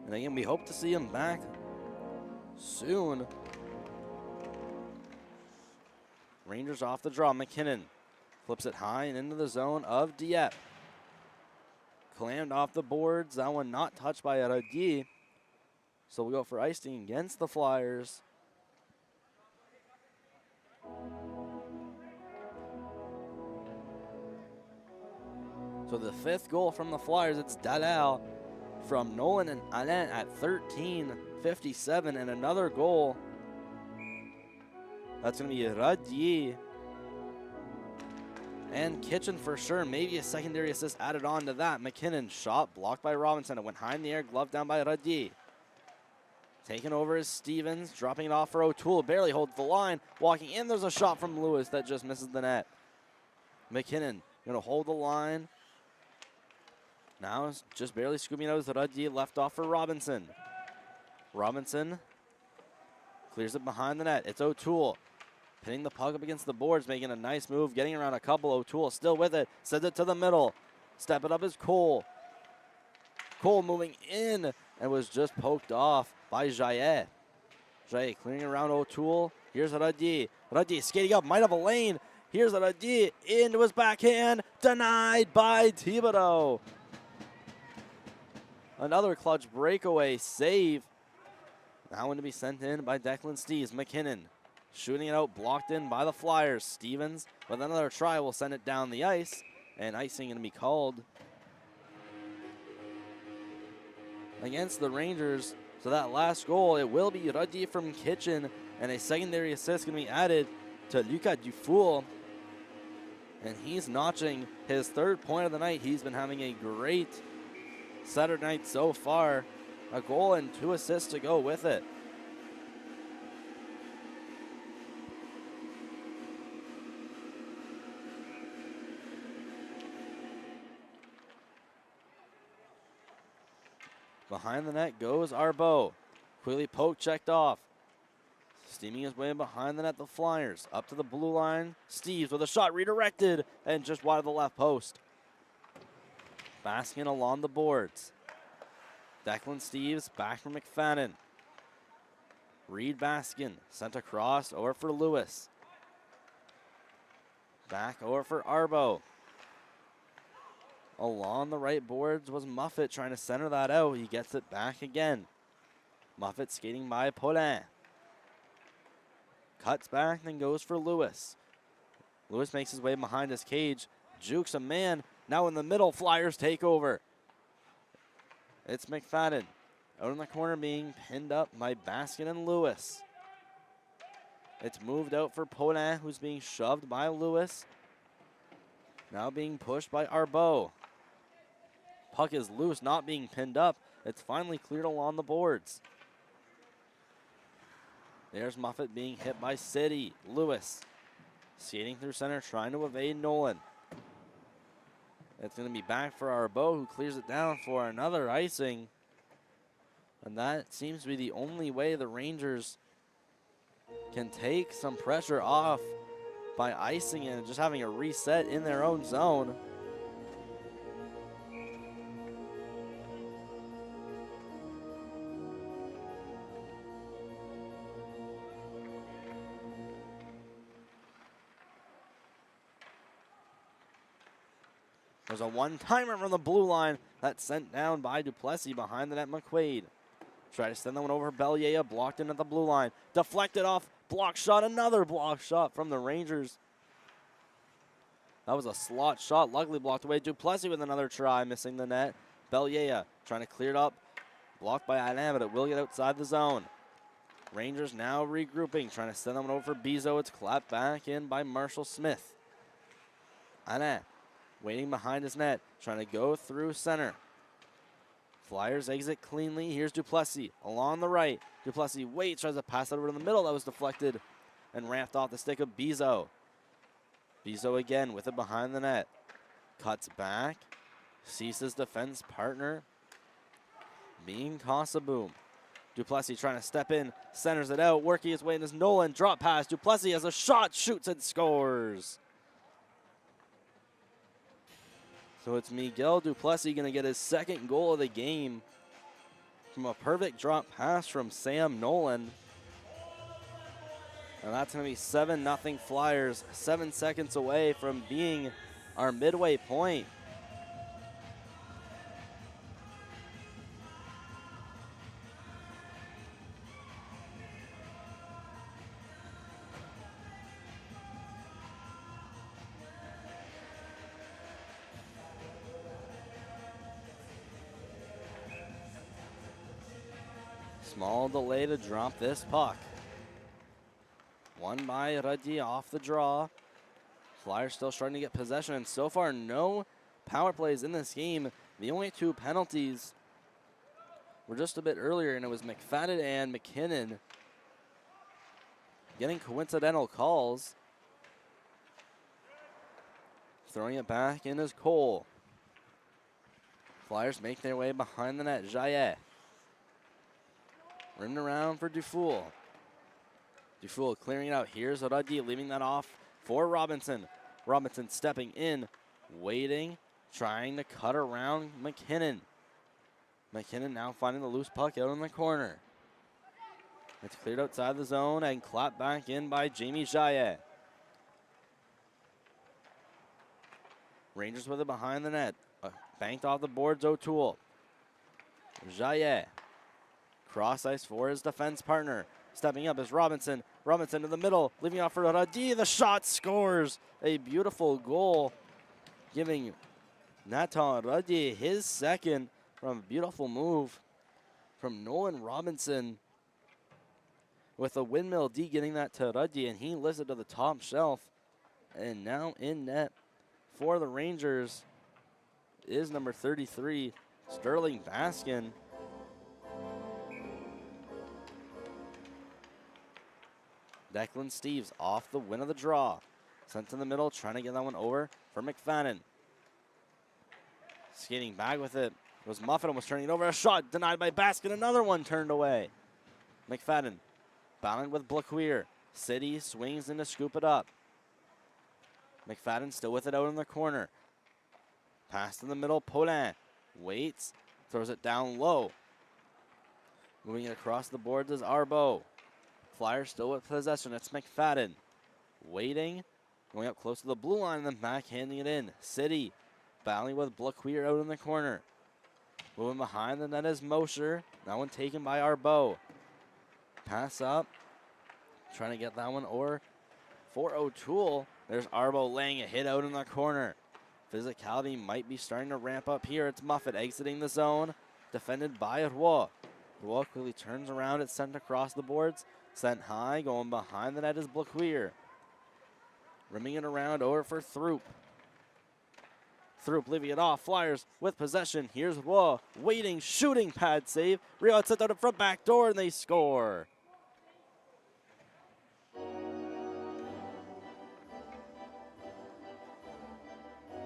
And again, we hope to see him back soon. Rangers off the draw. McKinnon flips it high and into the zone of Dieppe. Clammed off the boards. That one not touched by Radier. So we go for icing against the Flyers. So the 5th goal from the Flyers, it's Dalal from Nolan and Alain at 13:57, and another goal. That's going to be Radier and Kitchen for sure. Maybe a secondary assist added on to that. McKinnon shot blocked by Robinson. It went high in the air, gloved down by Radier. Taken over is Stevens, dropping it off for O'Toole. Barely holds the line. Walking in, there's a shot from Lewis that just misses the net. McKinnon going to hold the line. Now it's just barely scooping out as Radier left off for Robinson. Robinson clears it behind the net. It's O'Toole. Pinning the puck up against the boards, making a nice move, getting around a couple. O'Toole still with it. Sends it to the middle. Step it up is Cole. Cole moving in and was just poked off by Jaillet. Jaillet clearing around O'Toole. Here's Radier. Radier skating up, might have a lane. Here's Radier into his backhand. Denied by Thibodeau. Another clutch breakaway save. That one to be sent in by Declan Steves. McKinnon shooting it out, blocked in by the Flyers. Stevens with another try will send it down the ice, and icing going to be called against the Rangers. So that last goal, it will be Radier from Kitchen, and a secondary assist going to be added to Lucas Dufour. And he's notching his 3rd point of the night. He's been having a great Saturday night so far. A goal and 2 assists to go with it. Behind the net goes Arbeau. Quickly poke checked off. Steaming his way behind the net, the Flyers. Up to the blue line. Steves with a shot redirected and just wide of the left post. Baskin along the boards. Declan Steves back from McFadden. Reed Baskin sent across over for Lewis. Back over for Arbeau. Along the right boards was Muffet trying to center that out. He gets it back again. Muffet skating by Paulin. Cuts back, then goes for Lewis. Lewis makes his way behind his cage. Jukes a man. Now in the middle, Flyers take over. It's McFadden. Out in the corner being pinned up by Baskin and Lewis. It's moved out for Paulin, who's being shoved by Lewis. Now being pushed by Arbeau. Puck is loose, not being pinned up. It's finally cleared along the boards. There's Muffet being hit by City. Lewis skating through center, trying to evade Nolan. It's going to be back for Arbeau, who clears it down for another icing. And that seems to be the only way the Rangers can take some pressure off by icing it and just having a reset in their own zone. There's a one-timer from the blue line that's sent down by Duplessis behind the net. McQuaid try to send that one over. Bellier blocked in at the blue line. Deflected off. Block shot. Another block shot from the Rangers. That was a slot shot. Luckily blocked away. Duplessis with another try, missing the net. Bellier trying to clear it up. Blocked by Alain, but it will get outside the zone. Rangers now regrouping, trying to send that one over for Bizot. It's clapped back in by Marshall Smith. Alain waiting behind his net, trying to go through center. Flyers exit cleanly. Here's Duplessis along the right. Duplessis waits, tries to pass that over to the middle. That was deflected and ramped off the stick of Bizot. Bizot again with it behind the net. Cuts back. Sees his defense partner being Casaboom. Duplessis trying to step in, centers it out, working his way in his Nolan, drop pass. Duplessis has a shot, shoots and scores. So it's Miguel Duplessis going to get his second goal of the game from a perfect drop pass from Sam Nolan. And that's going to be 7-0 Flyers, 7 seconds away from being our midway point. Small delay to drop this puck. Won by Radi off the draw. Flyers still starting to get possession, and so far no power plays in this game. The only 2 penalties were just a bit earlier, and it was McFadden and McKinnon getting coincidental calls. Throwing it back in is Cole. Flyers make their way behind the net. Jaillet. Rimmed around for Dufour. Dufour clearing it out. Here's Radi leaving that off for Robinson. Robinson stepping in, waiting, trying to cut around McKinnon. McKinnon now finding the loose puck out in the corner. It's cleared outside the zone and clapped back in by Jamie Jaillet. Rangers with it behind the net. Banked off the boards, O'Toole. Jaillet. Cross ice for his defense partner. Stepping up is Robinson. Robinson in the middle, leaving off for Radi. The shot scores. A beautiful goal, giving Nathan Radi his second from a beautiful move from Nolan Robinson. With a windmill D getting that to Radi, and he lifts it to the top shelf. And now in net for the Rangers is number 33, Sterling Baskin. Declan Steves off the win of the draw. Sent in the middle, trying to get that one over for McFadden. Skating back with it was Muffin, was turning it over. A shot denied by Baskin. Another one turned away. McFadden battling with Blaqueer. City swings in to scoop it up. McFadden still with it out in the corner. Pass in the middle, Paulin waits, throws it down low. Moving it across the boards is Arbo. Flyers still with possession. It's McFadden. Waiting. Going up close to the blue line and then backhanding it in. City battling with Blaqueer out in the corner. Moving behind the net is Mosher. That one taken by Arbo. Pass up. Trying to get that one over for O'Toole. There's Arbo laying a hit out in the corner. Physicality might be starting to ramp up here. It's Muffet exiting the zone. Defended by Roy. Roy quickly turns around. It's sent across the boards. Sent high, going behind the net is Blaqueer. Rimming it around over for Throop. Throop leaving it off. Flyers with possession. Here's Roy waiting, shooting, pad save. Rio sent out in front, back door, and they score.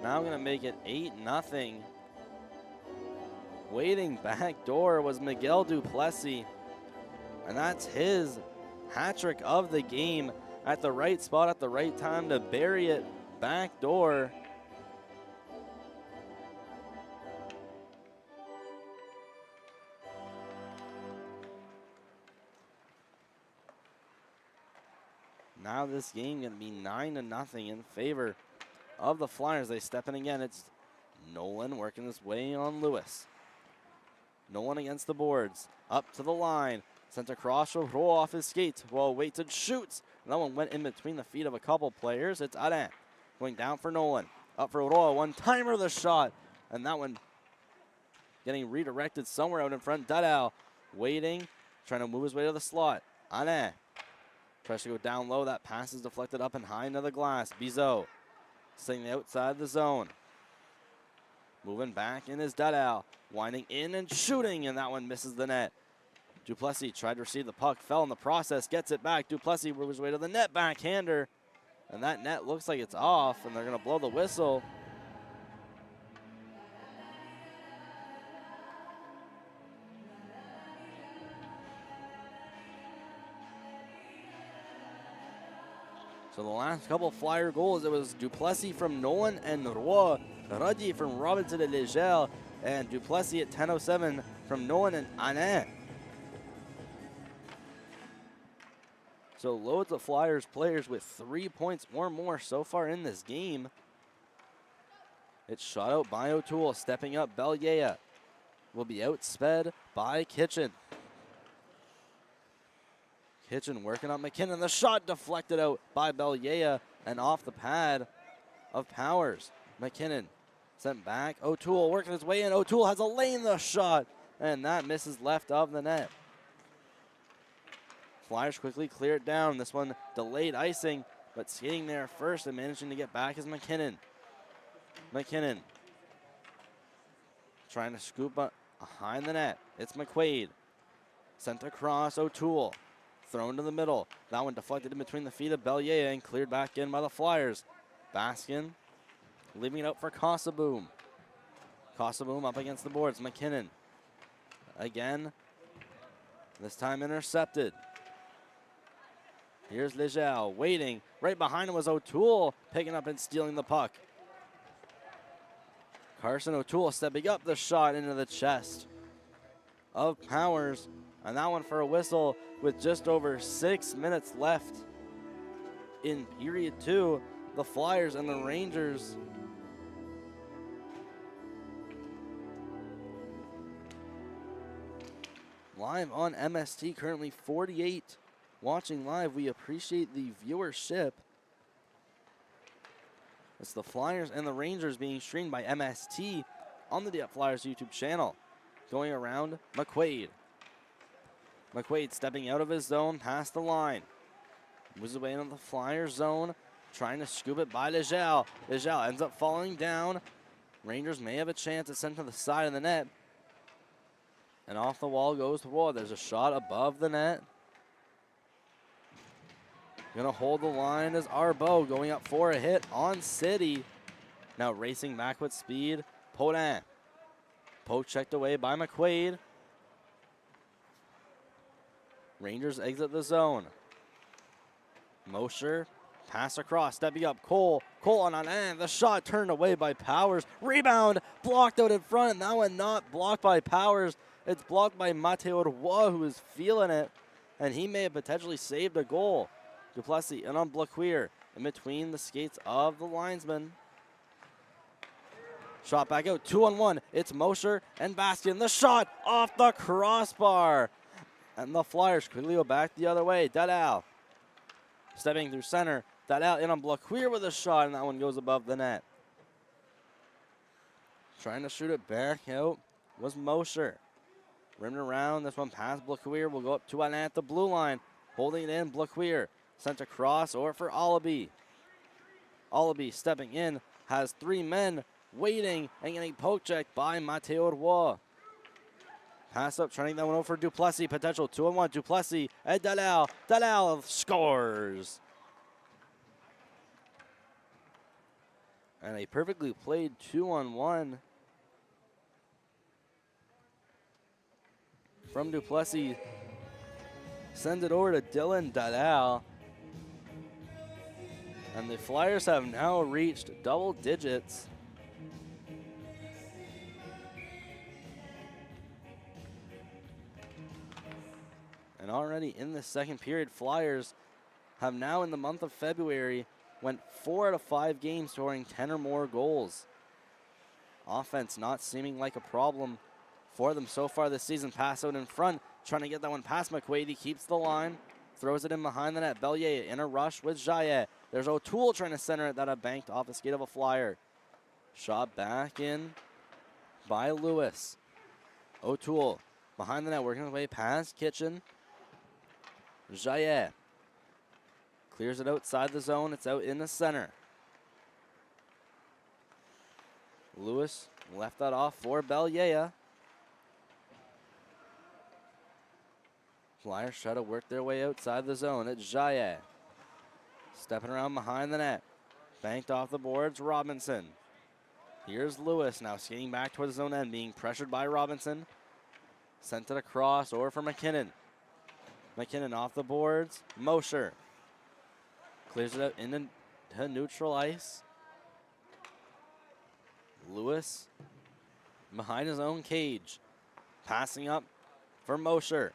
Now I'm going to make it 8-0. Waiting back door was Miguel Duplessis. And that's his hat trick of the game, at the right spot at the right time to bury it back door. Now this game going to be 9-0 in favor of the Flyers. They step in again. It's Nolan working his way on Lewis. Nolan against the boards. Up to the line. Sent across, will roll off his skates. Well, waits and shoots. And that one went in between the feet of a couple players. It's Alain going down for Nolan. Up for Roy. One-timer the shot. And that one getting redirected somewhere out in front. Dudal waiting, trying to move his way to the slot. Alain tries to go down low. That pass is deflected up and high into the glass. Bizot staying outside the zone. Moving back in is Dudal. Winding in and shooting. And that one misses the net. Duplessis tried to receive the puck, fell in the process, gets it back. Duplessis moves his way to the net, backhander. And that net looks like it's off, and they're going to blow the whistle. So the last couple Flyer goals, it was Duplessis from Nolan and Roy, Ruddy from Robinson and Legel, and Duplessis at 10:07 from Nolan and Anne. So loads of Flyers players with 3 points or more so far in this game. It's shot out by O'Toole, stepping up. Bellier will be outsped by Kitchen. Kitchen working on McKinnon. The shot deflected out by Bellier and off the pad of Powers. McKinnon sent back. O'Toole working his way in. O'Toole has a lane the shot, and that misses left of the net. Flyers quickly clear it down. This one delayed icing, but skating there first and managing to get back is McKinnon. McKinnon trying to scoop up behind the net. It's McQuaid. Sent across. O'Toole thrown to the middle. That one deflected in between the feet of Bellier and cleared back in by the Flyers. Baskin leaving it out for Kosoboom. Kosoboom up against the boards. McKinnon again. This time intercepted. Here's Legel waiting. Right behind him was O'Toole, picking up and stealing the puck. Carson O'Toole stepping up the shot into the chest of Powers. And that one for a whistle with just over 6 minutes left in period 2. The Flyers and the Rangers live on MST, currently 48 watching live. We appreciate the viewership. It's the Flyers and the Rangers being streamed by MST on the Dieppe Flyers YouTube channel. Going around, McQuaid. McQuaid stepping out of his zone, past the line. Moves away into the Flyers zone, trying to scoop it by Legel. Legel ends up falling down. Rangers may have a chance to send to the side of the net. And off the wall goes Roy. There's a shot above the net. Gonna hold the line as Arbo going up for a hit on City. Now racing back with speed, Podin. Poke checked away by McQuaid. Rangers exit the zone. Mosher, pass across, stepping up, Cole. Cole on an the shot turned away by Powers. Rebound, blocked out in front, and that one not blocked by Powers. It's blocked by Matteo Roy, who is feeling it, and he may have potentially saved a goal. Duplessis and on Blaquier in between the skates of the linesman. Shot back out, 2-on-1. It's Mosher and Baskin. The shot off the crossbar. And the Flyers quickly go back the other way. Dadal stepping through center. Dadal in on Blaquier with a shot, and that one goes above the net. Trying to shoot it back out was Mosher. Rimmed around. This one past Blaquier will go up to Alain at the blue line. Holding it in, Blaquier. Sent across or for Allaby. Allaby stepping in, has 3 men waiting and getting poke checked by Matteo Roy. Pass up, turning that one over for Duplessis. Potential 2-on-1. Duplessis and Dalal. Dalal scores. And a perfectly played 2-on-1 from Duplessis. Sends it over to Dylan Dalal. And the Flyers have now reached double digits. And already in the second period, Flyers have now in the month of February went 4 out of 5 games scoring 10 or more goals. Offense not seeming like a problem for them so far this season. Pass out in front, trying to get that one past McQuaid. He keeps the line, throws it in behind the net. Bellier in a rush with Jaillet. There's O'Toole trying to center it, that a banked off the skate of a Flyer. Shot back in by Lewis. O'Toole behind the net, working his way past Kitchen. Jaillet clears it outside the zone. It's out in the center. Lewis left that off for Bellier. Flyers try to work their way outside the zone. It's Jaillet stepping around behind the net. Banked off the boards, Robinson. Here's Lewis now skating back towards the zone end, being pressured by Robinson. Sent it across, over for McKinnon. McKinnon off the boards. Mosher Clears it out into neutral ice. Lewis behind his own cage. Passing up for Mosher.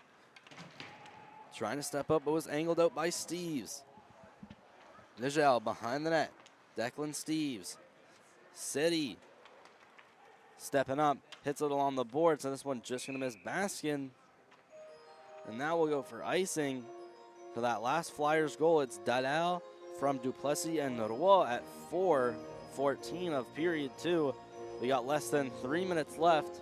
Trying to step up, but was angled out by Steves. Nigel behind the net. Declan Steves. City stepping up. Hits it along the board, so this one just going to miss Baskin. And now we'll go for icing for that last Flyers goal. It's Dalal from Duplessis and Roy at 4:14 of period 2. We got less than 3 minutes left.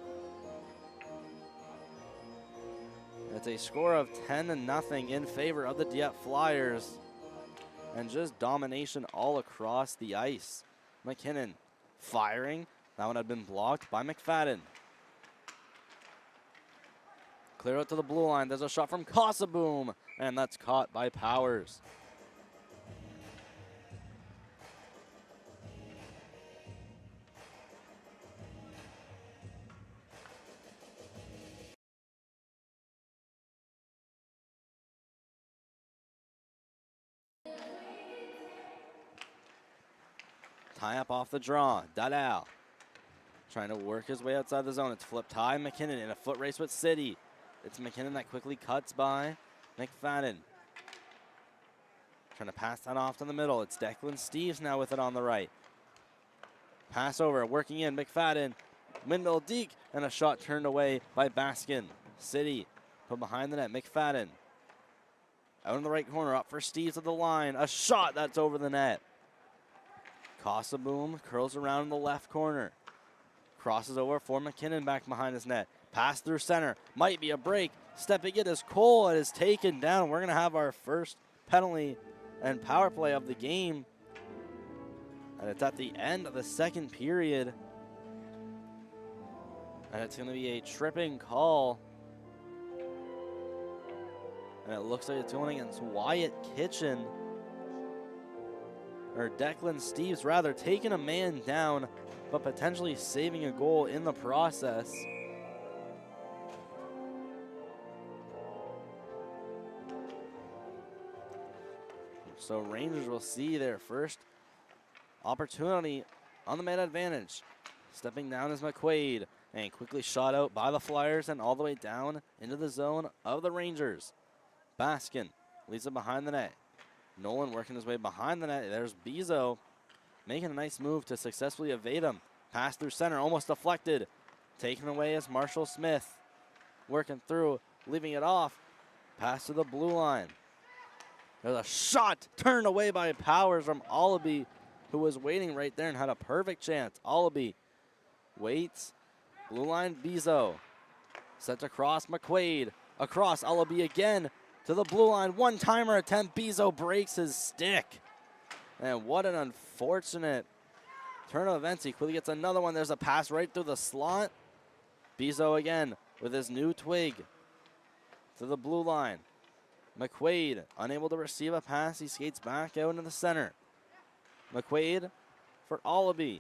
It's a score of 10-0 in favor of the Dieppe Flyers. And just domination all across the ice. McKinnon firing. That one had been blocked by McFadden. Clear out to the blue line. There's a shot from Kosaboom, and that's caught by Powers. Tie up off the draw. Dalal trying to work his way outside the zone. It's flipped high. McKinnon in a foot race with City. It's McKinnon that quickly cuts by McFadden. Trying to pass that off to the middle. It's Declan Steves now with it on the right. Pass over, working in. McFadden. Windmill Deke, and a shot turned away by Baskin. City put behind the net. McFadden out in the right corner, up for Steves at the line. A shot that's over the net. Kosaboom curls around in the left corner. Crosses over for McKinnon back behind his net. Pass through center. Might be a break. Stepping it is Cole. It is taken down. We're going to have our first penalty and power play of the game. And it's at the end of the second period. And it's going to be a tripping call. And it looks like it's going against Wyatt Kitchen. Or Declan Steves, rather, taking a man down, but potentially saving a goal in the process. So Rangers will see their first opportunity on the man advantage. Stepping down is McQuaid, and quickly shot out by the Flyers and all the way down into the zone of the Rangers. Baskin leads it behind the net. Nolan working his way behind the net. There's Bezo making a nice move to successfully evade him. Pass through center, almost deflected. Taken away as Marshall Smith. Working through, leaving it off. Pass to the blue line. There's a shot turned away by Powers from Allaby, who was waiting right there and had a perfect chance. Allaby waits. Blue line, Bezo. Sent across McQuaid. Across Allaby again. To the blue line, one-timer attempt. Bezo breaks his stick. And what an unfortunate turn of events. He quickly gets another one. There's a pass right through the slot. Bezo again with his new twig to the blue line. McQuaid unable to receive a pass. He skates back out into the center. McQuaid for Allaby.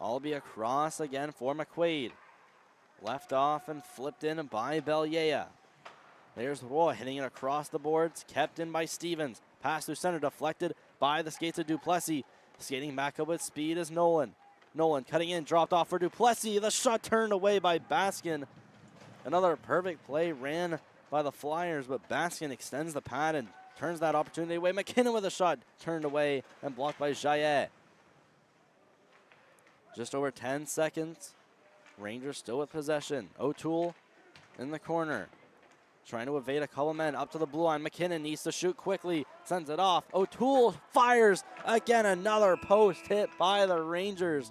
Allaby across again for McQuaid. Left off and flipped in by Belyea. There's Roy hitting it across the boards, kept in by Stevens. Pass through center, deflected by the skates of Duplessis. Skating back up with speed is Nolan. Nolan cutting in, dropped off for Duplessis. The shot turned away by Baskin. Another perfect play ran by the Flyers, but Baskin extends the pad and turns that opportunity away. McKinnon with a shot turned away and blocked by Jaillet. Just over 10 seconds. Rangers still with possession. O'Toole in the corner. Trying to evade a couple men up to the blue line. McKinnon needs to shoot quickly. Sends it off. O'Toole fires. Again, another post hit by the Rangers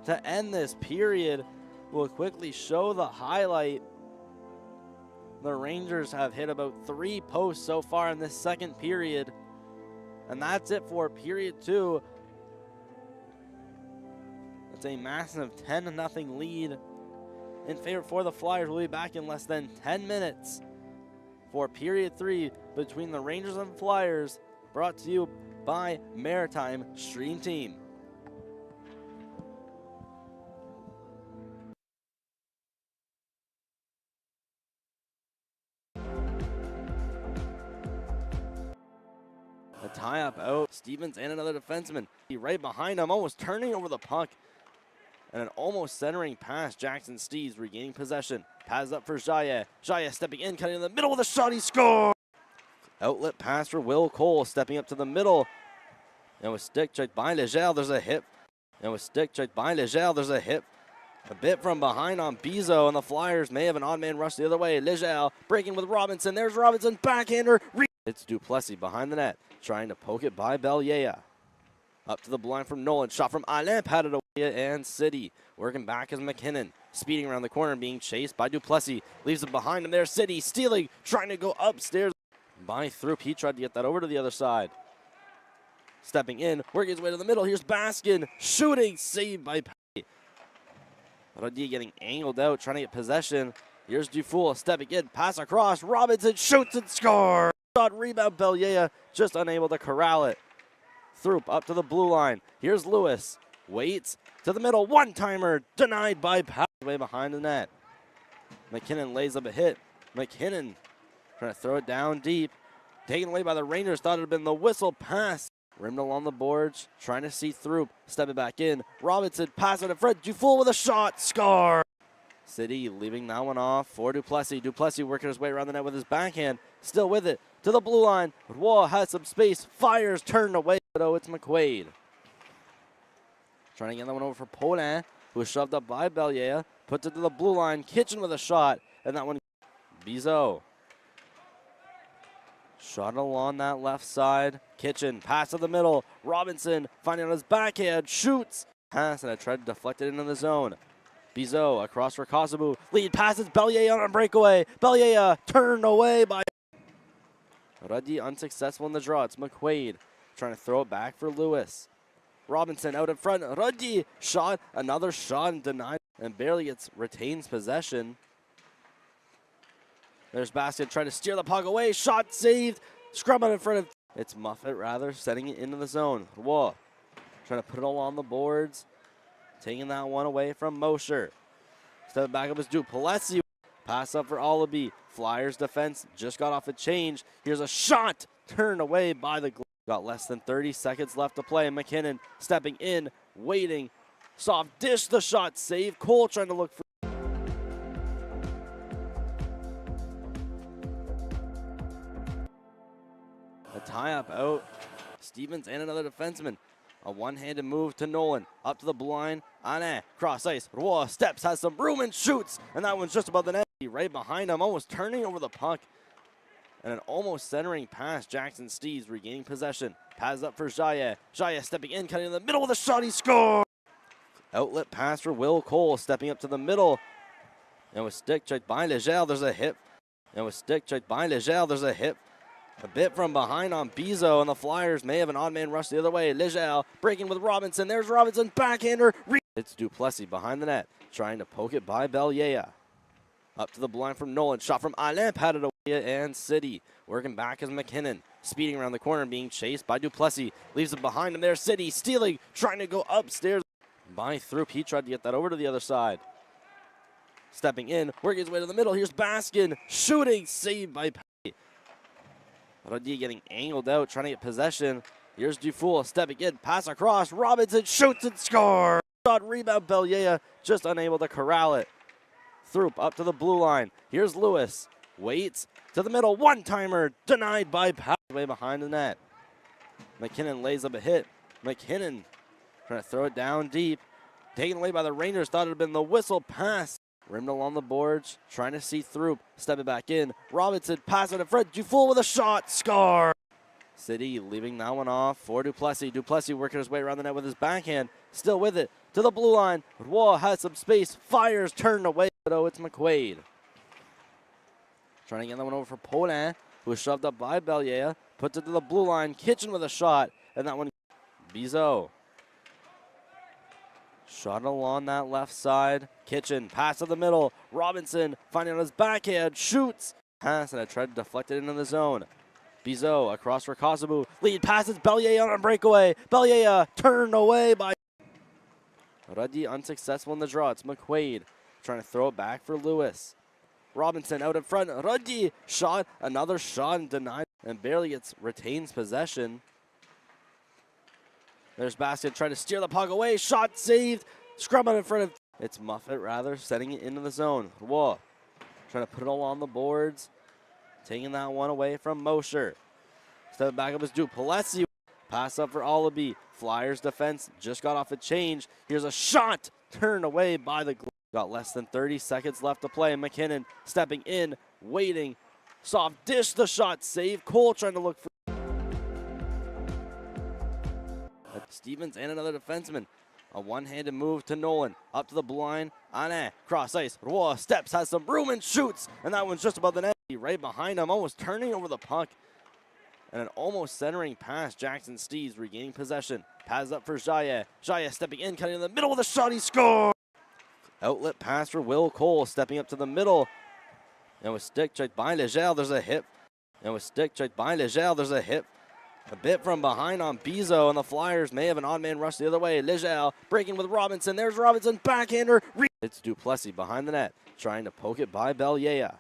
to end this period. We'll quickly show the highlight. The Rangers have hit about 3 posts so far in this second period. And that's it for period 2. It's a massive 10-0 lead in favor for the Flyers. We'll be back in less than 10 minutes for period 3 between the Rangers and Flyers, brought to you by Maritime Stream Team. A tie-up out. Stevens and another defenseman. Right behind him, almost turning over the puck. And an almost centering pass. Jackson Steves regaining possession. Pass up for Jaya. Jaya stepping in, cutting in the middle with a shot. He scores! Outlet pass for Will Cole, stepping up to the middle. And with stick checked by Legel, there's a hit. There's a hit. A bit from behind on Bizo, and the Flyers may have an odd man rush the other way. Legel breaking with Robinson. There's Robinson, backhander. It's Duplessis behind the net, trying to poke it by Belyea. Up to the blind from Nolan. Shot from Alain, patted away, and City. Working back as McKinnon. Speeding around the corner, being chased by Duplessis. Leaves it behind him there. City stealing, trying to go upstairs. By Throop, he tried to get that over to the other side. Stepping in, working his way to the middle. Here's Baskin, shooting, saved by Patty. Rodi getting angled out, trying to get possession. Here's Dufour, stepping in, pass across. Robinson shoots and scores. Shot, rebound, Belyea, just unable to corral it. Throop up to the blue line. Here's Lewis, waits to the middle. One-timer, denied by Patty, way behind the net. McKinnon lays up a hit. McKinnon trying to throw it down deep. Taken away by the Rangers, thought it had been the whistle pass. Rimmed along the boards, trying to see through, stepping back in. Robinson, pass it in front, Dufour with a shot, score! City leaving that one off for Duplessis. Duplessis working his way around the net with his backhand, still with it, to the blue line. Roy has some space, fires, turned away, but oh, it's McQuaid. Trying to get that one over for Paulin, who was shoved up by Belyea, puts it to the blue line, Kitchen with a shot, and that one, Bizo. Shot along that left side. Kitchen, pass to the middle. Robinson finding on his backhand, shoots. Pass, and I tried to deflect it into the zone. Bizo across for Kosovu. Lead passes Belyea on a breakaway. Belyea turned away by Ruddy, unsuccessful in the draw. It's McQuaid trying to throw it back for Lewis. Robinson out in front. Ruddy shot, another shot and denied, and barely retains possession. There's Baskin trying to steer the puck away. Shot saved. Scrum out in front of. It's Muffet rather, sending it into the zone. Whoa. Trying to put it all on the boards. Taking that one away from Mosher. Step back up is Duplessis. Pass up for Olaby. Flyers defense just got off a change. Here's a shot. Turned away by the. Got less than 30 seconds left to play. McKinnon stepping in, waiting. Soft dish, the shot saved. Cole trying to look for. A tie-up out. Stevens and another defenseman. A one-handed move to Nolan. Up to the blind. Anne. Cross ice. Roy steps, has some room and shoots. And that one's just above the net. Right behind him, almost turning over the puck. And an almost centering pass. Jackson Steves regaining possession. Pass up for Jaya. Jaya stepping in, cutting in the middle with a shot. He scores! Outlet pass for Will Cole. Stepping up to the middle. And with stick checked by Legel, there's a hit. A bit from behind on Bizo, and the Flyers may have an odd man rush the other way. Legel breaking with Robinson. There's Robinson, backhander. It's Duplessis behind the net, trying to poke it by Belyea. Up to the blind from Nolan. Shot from Alain, patted away, and City. Working back as McKinnon. Speeding around the corner, being chased by Duplessis. Leaves it behind him there. City stealing, trying to go upstairs. By Throop, he tried to get that over to the other side. Stepping in, working his way to the middle. Here's Baskin, shooting, saved by Patty. Rodi getting angled out, trying to get possession. Here's Dufour stepping in, pass across. Robinson shoots and scores. Shot, rebound, Belyea, just unable to corral it. Throop up to the blue line. Here's Lewis, waits to the middle. One-timer, denied by Patty, way behind the net. McKinnon lays up a hit. McKinnon trying to throw it down deep. Taken away by the Rangers, thought it had been the whistle pass. Rimmed along the boards, trying to see through, stepping back in. Robinson, pass it in front, Dufour with a shot, score! City leaving that one off for Duplessis. Duplessis working his way around the net with his backhand, still with it, to the blue line. Roy has some space, fires, turned away, but oh, it's McQuaid. Trying to get that one over for Paulin, who was shoved up by Belyea, puts it to the blue line. Kitchen with a shot, and that one, Bizo. Shot along that left side. Kitchen, pass to the middle. Robinson finding on his backhand, shoots. Pass, and I tried to deflect it into the zone. Bizo across for Kosovu. Lead passes Belyea on a breakaway. Belyea turned away by Ruddy, unsuccessful in the draw. It's McQuaid trying to throw it back for Lewis. Robinson out in front. Ruddy shot, another shot and denied, and barely retains possession. There's Basket trying to steer the puck away. Shot saved. Scrum out in front of. It's Muffet, rather, setting it into the zone. Whoa. Trying to put it all on the boards. Taking that one away from Mosher. Step back up is Duplessis. Pass up for Allaby. Flyers defense just got off a change. Here's a shot. Turned away by the. Got less than 30 seconds left to play. McKinnon stepping in, waiting. Soft dish, the shot save. Cole trying to look for. Stevens and another defenseman. A one-handed move to Nolan. Up to the blue line. Ane, cross ice. Roy steps, has some room and shoots. And that one's just above the net. Right behind him, almost turning over the puck. And an almost centering pass. Jackson Steves regaining possession. Pass up for Jaya. Jaya stepping in, cutting in the middle of the shot. He scores! Outlet pass for Will Cole, stepping up to the middle. And with stick checked by Legel, there's a hit. There's a hit. A bit from behind on Bizo, and the Flyers may have an odd man rush the other way. Legel breaking with Robinson. There's Robinson, backhander. It's Duplessis behind the net, trying to poke it by Belyea.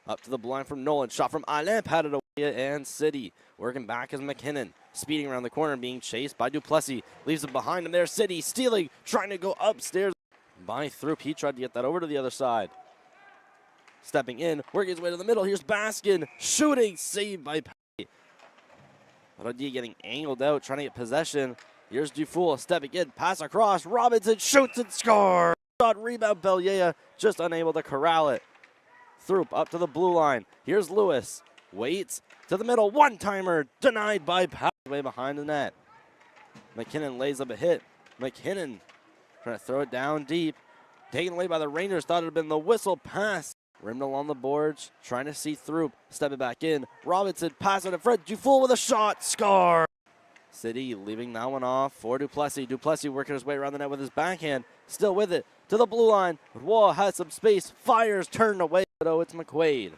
Up to the blind from Nolan. Shot from Alain, patted away, and City working back as McKinnon. Speeding around the corner, being chased by Duplessis. Leaves it behind him there. City stealing, trying to go upstairs. By through, he tried to get that over to the other side. Stepping in, working his way to the middle. Here's Baskin, shooting, saved by Patty. Rodier getting angled out, trying to get possession. Here's Dufour stepping in, pass across. Robinson shoots and scores. Shot, rebound, Belyea just unable to corral it. Throop up to the blue line. Here's Lewis, waits to the middle. One-timer denied by Patty, way behind the net. McKinnon lays up a hit. McKinnon trying to throw it down deep. Taken away by the Rangers. Thought it had been the whistle pass. Rimmed along the boards. Trying to see through. Stepping back in. Robinson pass it in front. Dufour with a shot. Score. City leaving that one off for Duplessis. Duplessis working his way around the net with his backhand. Still with it. To the blue line. Roy has some space. Fires turned away. Oh, it's McQuaid.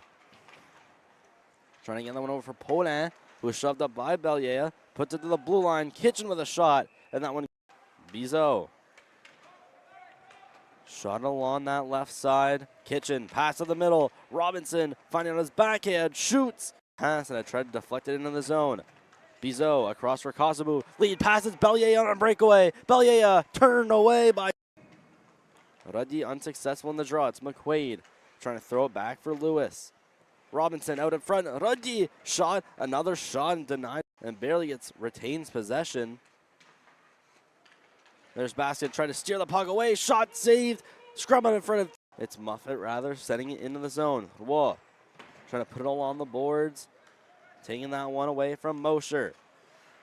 Trying to get that one over for Paulin, who was shoved up by Belyea. Puts it to the blue line. Kitchen with a shot. And that one. Bizo. Shot along that left side. Kitchen, pass to the middle. Robinson finding on his backhand, shoots. Pass, and I tried to deflect it into the zone. Bizo across for Kosovu. Lead passes Belyea on a breakaway. Belyea turned away by Ruddy, unsuccessful in the draw. It's McQuaid trying to throw it back for Lewis. Robinson out in front. Ruddy shot, another shot and denied, and barely retains possession. There's Basket trying to steer the puck away. Shot saved. Scrum out in front of. It's Muffet, rather, setting it into the zone. Whoa. Trying to put it all on the boards. Taking that one away from Mosher.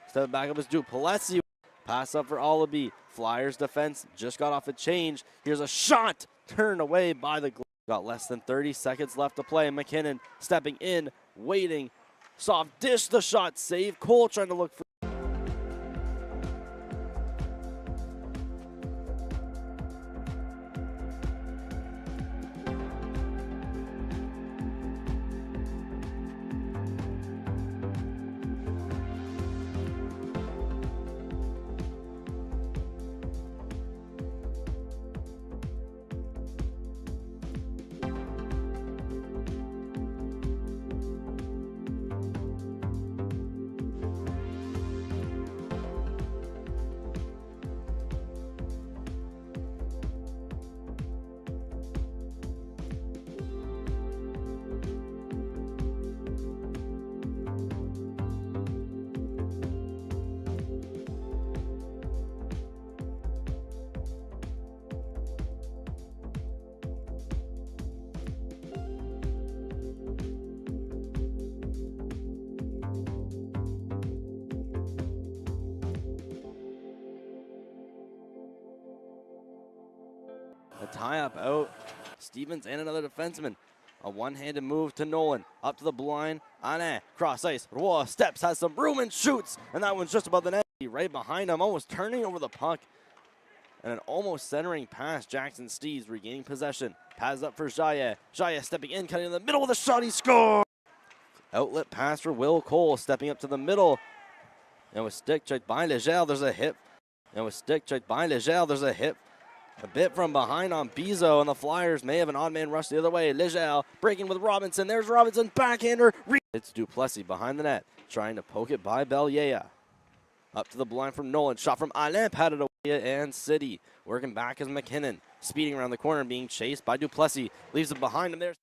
Step back up is Duplessis. Pass up for Allaby. Flyers defense just got off a change. Here's a shot. Turned away by the. Got less than 30 seconds left to play. McKinnon stepping in, waiting. Soft dish, the shot save. Cole trying to look for. A tie-up out. Stevens and another defenseman. A one-handed move to Nolan. Up to the blue line. Ane, cross ice. Roy steps, has some room and shoots. And that one's just above the net. Right behind him, almost turning over the puck. And an almost centering pass. Jackson Steves regaining possession. Pass up for Jaya. Jaya stepping in, cutting in the middle of the shot. He scores! Outlet pass for Will Cole, stepping up to the middle. And with stick checked by Legel, there's a hit. A bit from behind on Bizo, and the Flyers may have an odd man rush the other way. Legel breaking with Robinson. There's Robinson, backhander. It's Duplessis behind the net, trying to poke it by Belyea. Up to the blue line from Nolan. Shot from Alain, patted away, and City. Working back is McKinnon. Speeding around the corner, being chased by Duplessis. Leaves it behind him there.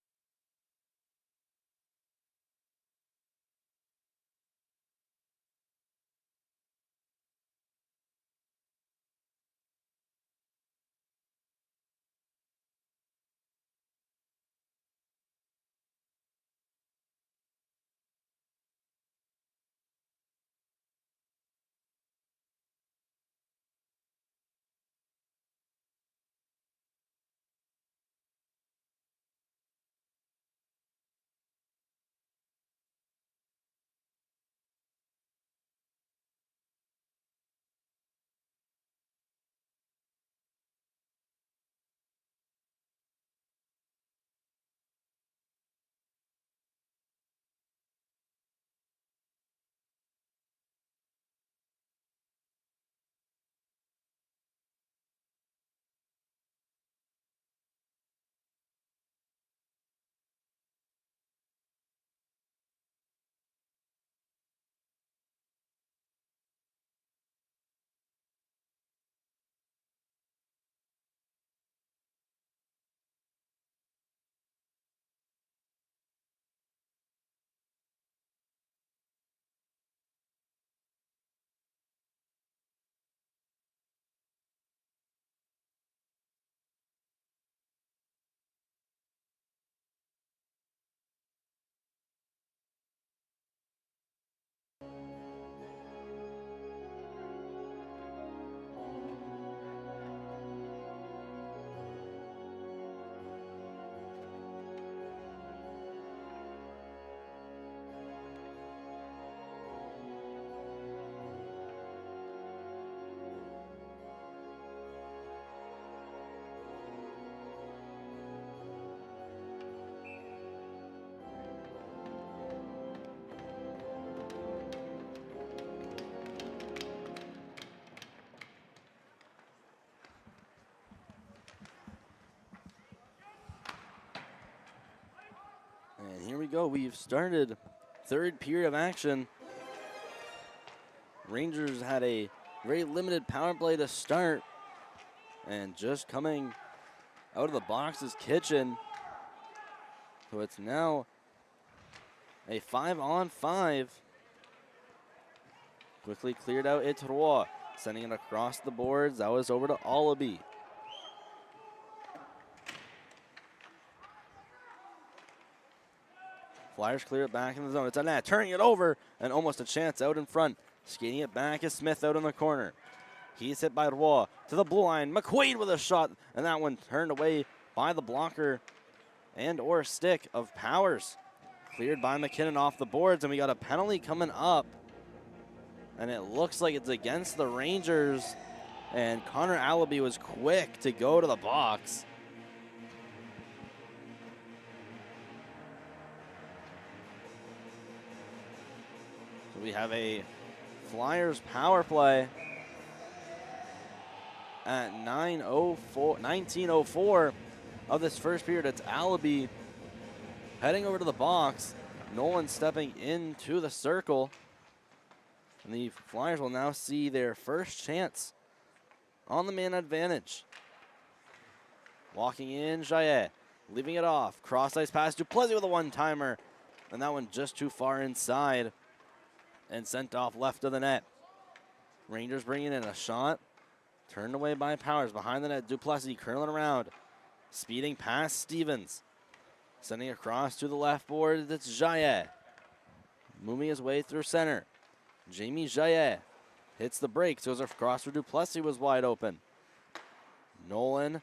And here we go. We've started third period of action. Rangers had a very limited power play to start. And just coming out of the box is Kitchen. So it's now a 5-on-5. Quickly cleared out Etroy. Sending it across the boards. That was over to Allaby. Flyers clear it back in the zone. It's Alain turning it over and almost a chance out in front. Skating it back is Smith out in the corner. He's hit by Roy to the blue line. McQuaid with a shot, and that one turned away by the blocker and or stick of Powers. Cleared by McKinnon off the boards, and we got a penalty coming up. And it looks like it's against the Rangers. And Connor Allaby was quick to go to the box. So we have a Flyers power play at 19:04 of this first period. It's Allaby heading over to the box. Nolan stepping into the circle. And the Flyers will now see their first chance on the man advantage. Walking in, Jaillet, leaving it off. Cross-ice pass, Duplessis with a one-timer. And that one just too far inside and sent off left of the net. Rangers bringing in a shot. Turned away by Powers. Behind the net, Duplessis curling around. Speeding past Stevens. Sending across to the left board, that's Jaillet. Moving his way through center. Jamie Jaillet hits the brakes, goes across for Duplessis, was wide open. Nolan,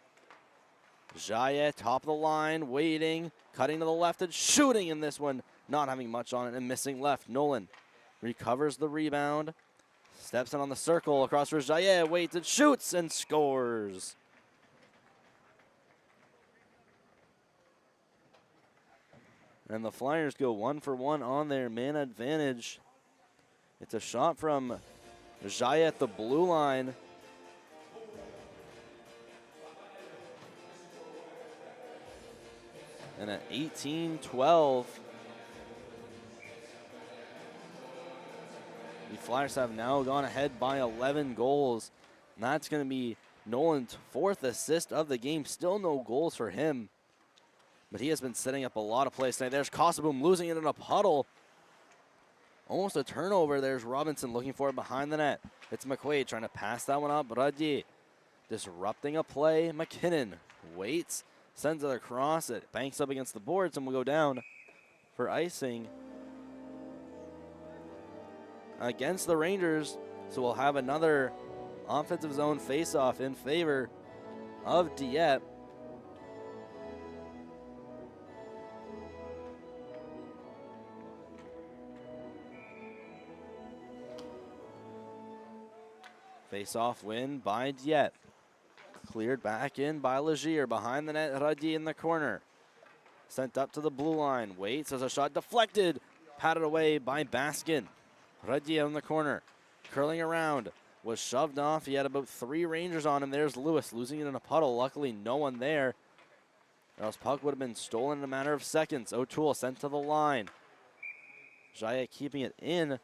Jaillet, top of the line, waiting, cutting to the left and shooting in this one, not having much on it and missing left. Nolan recovers the rebound, steps in on the circle, across for Jaillet, waits and shoots and scores. And the Flyers go 1-for-1 on their man advantage. It's a shot from Jaillet at the blue line. And at 18-12, The Flyers have now gone ahead by 11 goals. And that's going to be Nolan's 4th assist of the game. Still no goals for him. But he has been setting up a lot of plays tonight. There's Kosoboom losing it in a puddle. Almost a turnover. There's Robinson looking for it behind the net. It's McQuaid trying to pass that one up. Radier disrupting a play. McKinnon waits, sends it across. It banks up against the boards and will go down for icing against the Rangers. So we'll have another offensive zone face-off in favor of Dieppe. Face-off win by Dieppe. Cleared back in by Legier. Behind the net, Radier in the corner. Sent up to the blue line. Waits as a shot deflected. Patted away by Baskin. Radier in the corner. Curling around. Was shoved off. He had about 3 Rangers on him. There's Lewis losing it in a puddle. Luckily, no one there. Or else puck would have been stolen in a matter of seconds. O'Toole sent to the line. Jaya keeping it in.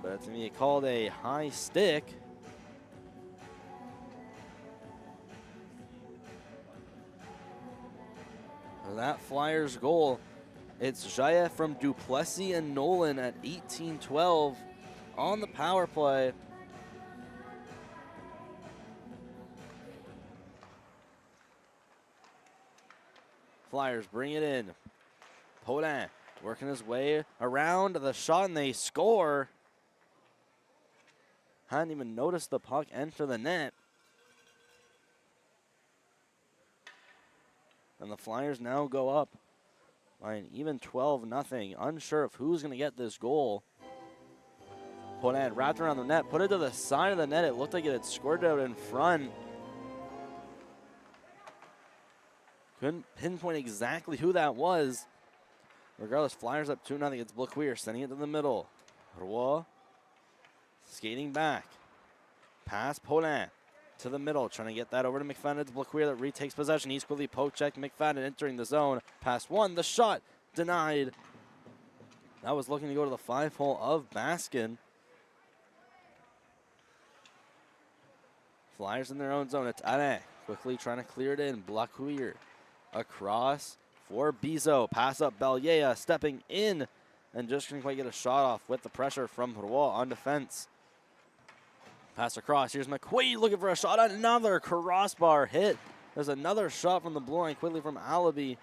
But it's going to be called a high stick. That Flyers goal, it's Jaya from Duplessis and Nolan at 18-12 on the power play. Flyers bring it in. Paulin working his way around the shot and they score. Hadn't even noticed the puck enter the net. And the Flyers now go up by an even 12-0. Unsure of who's going to get this goal. Paulin wrapped around the net, put it to the side of the net. It looked like it had scored out in front. Couldn't pinpoint exactly who that was. Regardless, Flyers up 2-0. It's Blaquier sending it to the middle. Roy skating back. Pass Paulin to the middle, trying to get that over to McFadden. It's Blaquier that retakes possession. He's quickly poke checked. McFadden entering the zone. Pass one. The shot denied. That was looking to go to the 5-hole of Baskin. Flyers in their own zone. It's Alain quickly trying to clear it in. Blaquier across for Bizot. Pass up Bellier stepping in and just couldn't quite get a shot off with the pressure from Roy on defense. Pass across. Here's McQuaid looking for a shot. Another crossbar hit. There's another shot from the blue line quickly from Alibi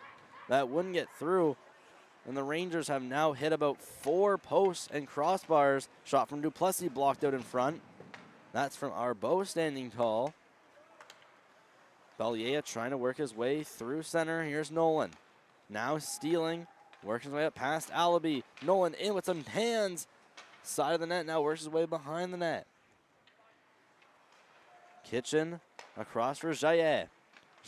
that wouldn't get through. And the Rangers have now hit about 4 posts and crossbars. Shot from Duplessis blocked out in front. That's from Arbeau standing tall. Bellier trying to work his way through center. Here's Nolan. Now stealing. Works his way up past Alibi. Nolan in with some hands. Side of the net now works his way behind the net. Kitchen across for Jaillet.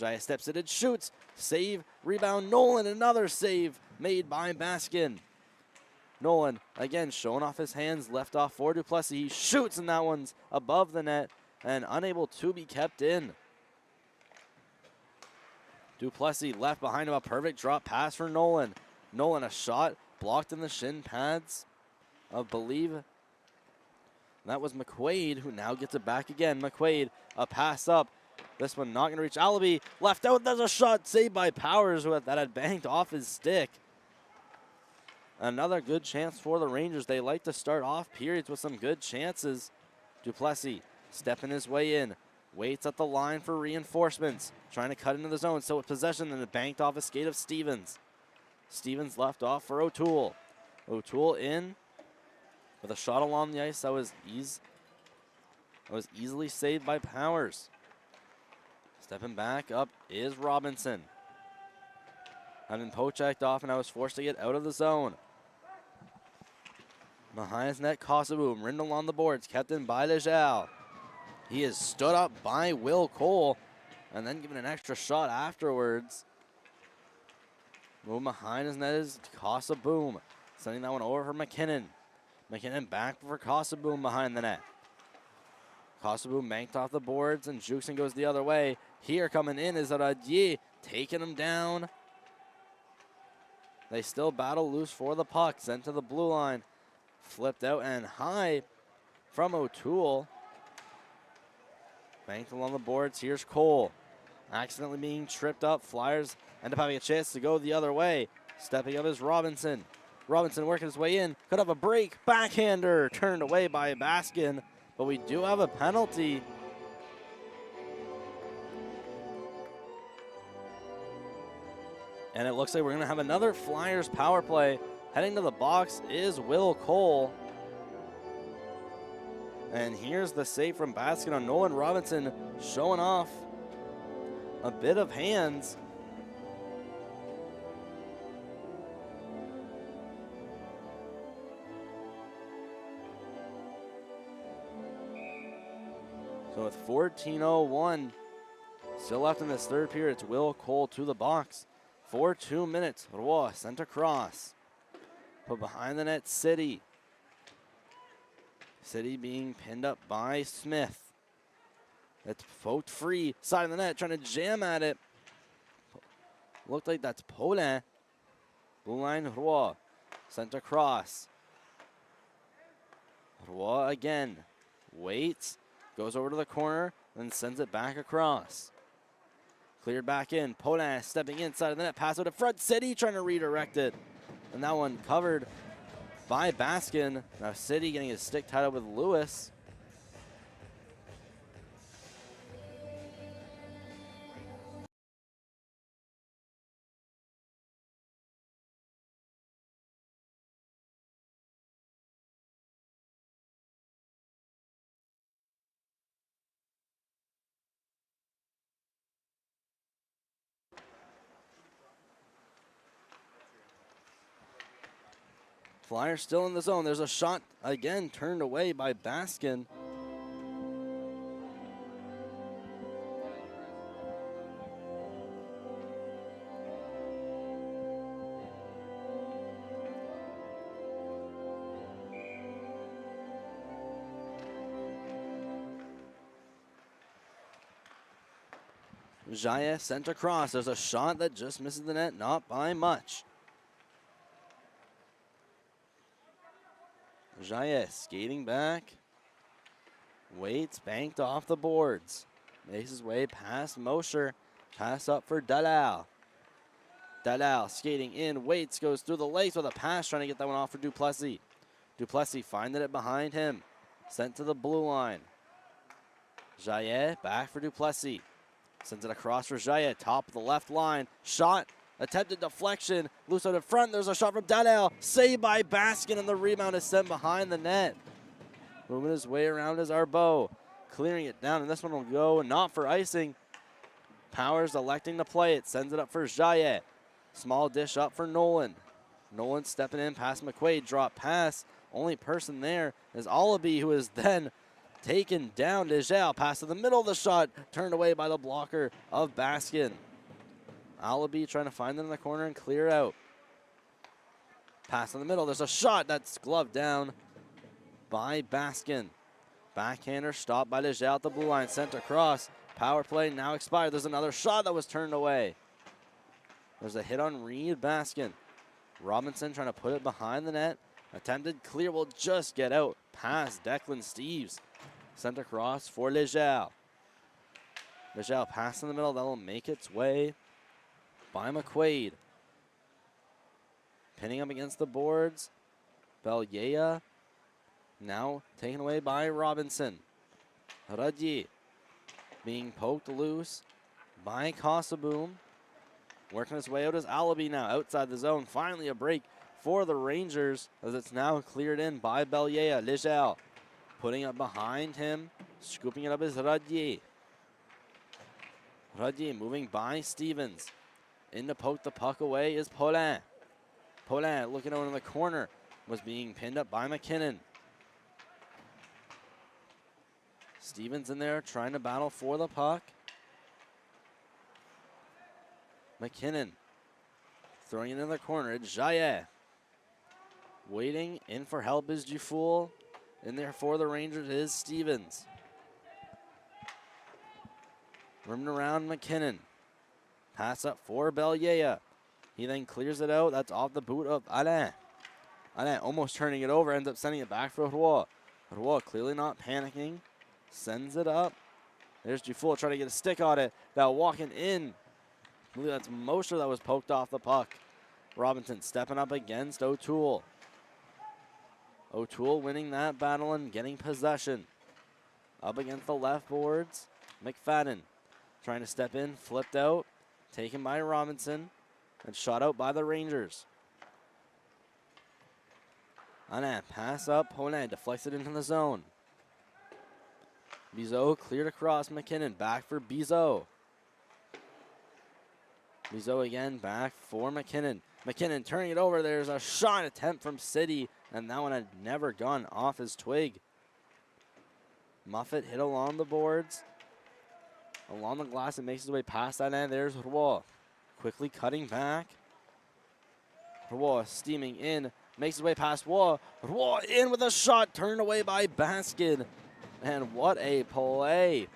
Jaillet steps it and shoots. Save, rebound, Nolan. Another save made by Baskin. Nolan again showing off his hands, left off for Duplessis. He shoots and that one's above the net and unable to be kept in. Duplessis left behind him, a perfect drop pass for Nolan. Nolan a shot blocked in the shin pads of Believe. That was McQuaid, who now gets it back again. McQuaid, a pass up. This one not going to reach Alibi. Left out, there's a shot saved by Powers that had banked off his stick. Another good chance for the Rangers. They like to start off periods with some good chances. Duplessis stepping his way in. Waits at the line for reinforcements. Trying to cut into the zone. So with possession, and it banked off a skate of Stevens. Stevens left off for O'Toole. O'Toole in with a shot along the ice that was easily saved by Powers. Stepping back up is Robinson. Having poke-checked off, and I was forced to get out of the zone. Behind his net, Kosovoom. Rindle on the boards, kept in by Lejeal. He is stood up by Will Cole, and then given an extra shot afterwards. Moving behind his net is Kosovoom. Sending that one over for McKinnon. McKinnon back for Kosovoom behind the net. Kosovoom banked off the boards, and Jukson goes the other way. Here coming in is Radier, taking him down. They still battle loose for the puck, sent to the blue line. flipped out and high from O'Toole. Banked along the boards. Here's Cole. Accidentally being tripped up. Flyers end up having a chance to go the other way. Stepping up is Robinson. Robinson working his way in. Could have a break. Backhander turned away by Baskin. But we do have a penalty. And it looks like we're going to have another Flyers power play. Heading to the box is Will Cole. And here's the save from Baskin on Nolan Robinson, showing off a bit of hands. So with 14:01 still left in this third period, it's Will Cole to the box for 2 minutes. Roy sent across. Put behind the net, City. City being pinned up by Smith. It's poked free. Side of the net, trying to jam at it. Looked like that's Paulin. Blue line, Roy. Sent across. Roy again. Waits. Goes over to the corner, then sends it back across. Cleared back in. Paulin stepping inside of the net. Pass out to front. City trying to redirect it. And that one covered by Baskin. Now City getting his stick tied up with Lewis. Flyers still in the zone. There's a shot again turned away by Baskin. Jaya sent across. There's a shot that just misses the net, not by much. Jaya skating back. Waits, banked off the boards. Makes his way past Mosher. Pass up for Dalal. Dalal skating in. Waits goes through the legs with a pass, trying to get that one off for Duplessis. Duplessis finding it behind him. Sent to the blue line. Jaya back for Duplessis. Sends it across for Jaya. Top of the left line. Shot. Attempted deflection, loose out in front. There's a shot from Daniel. Saved by Baskin, and the rebound is sent behind the net. Moving his way around is Arbo. Clearing it down, and this one will go not for icing. Powers electing to play it. Sends it up for Jaya. Small dish up for Nolan. Nolan stepping in past McQuaid. Drop pass. Only person there is Allaby, who is then taken down. Dejal pass to the middle of the shot. Turned away by the blocker of Baskin. Allaby trying to find them in the corner and clear out. Pass in the middle. There's a shot that's gloved down by Baskin. Backhander stopped by Dejal at the blue line. Sent across. Power play now expired. There's another shot that was turned away. There's a hit on Reed Baskin. Robinson trying to put it behind the net. Attempted clear will just get out past Declan Steves. Sent across for Dejal. Dejal pass in the middle. That will make its way by McQuaid. Pinning up against the boards. Belyea now taken away by Robinson. Radji being poked loose by Kosaboom. Working his way out is Allaby now outside the zone. Finally a break for the Rangers as it's now cleared in by Belyea. Lijal putting it behind him. Scooping it up is Radji. Radji moving by Stevens. In to poke the puck away is Paulin. Paulin looking over in the corner. Was being pinned up by McKinnon. Stevens in there trying to battle for the puck. McKinnon throwing it in the corner. It's Jaya. Waiting in for help is Dufoul. In there for the Rangers is Stevens. Rooming around McKinnon. Pass up for Belyea. He then clears it out. That's off the boot of Alain. Alain almost turning it over, ends up sending it back for Roy. Roy clearly not panicking. Sends it up. There's Dufour trying to get a stick on it. Now walking in. I believe that's Mosher that was poked off the puck. Robinson stepping up against O'Toole. O'Toole winning that battle and getting possession. Up against the left boards. McFadden trying to step in, flipped out, taken by Robinson, and shot out by the Rangers. Anand pass up, Poland deflects it into the zone. Bizot cleared across McKinnon, back for Bizot. Bizot again, back for McKinnon. McKinnon turning it over, there's a shot attempt from City, and that one had never gone off his twig. Muffet hit along the boards. Along the glass, it makes his way past that end. There's Roy, quickly cutting back. Roy steaming in, makes his way past Roy. Roy in with a shot, turned away by Baskin. And what a play.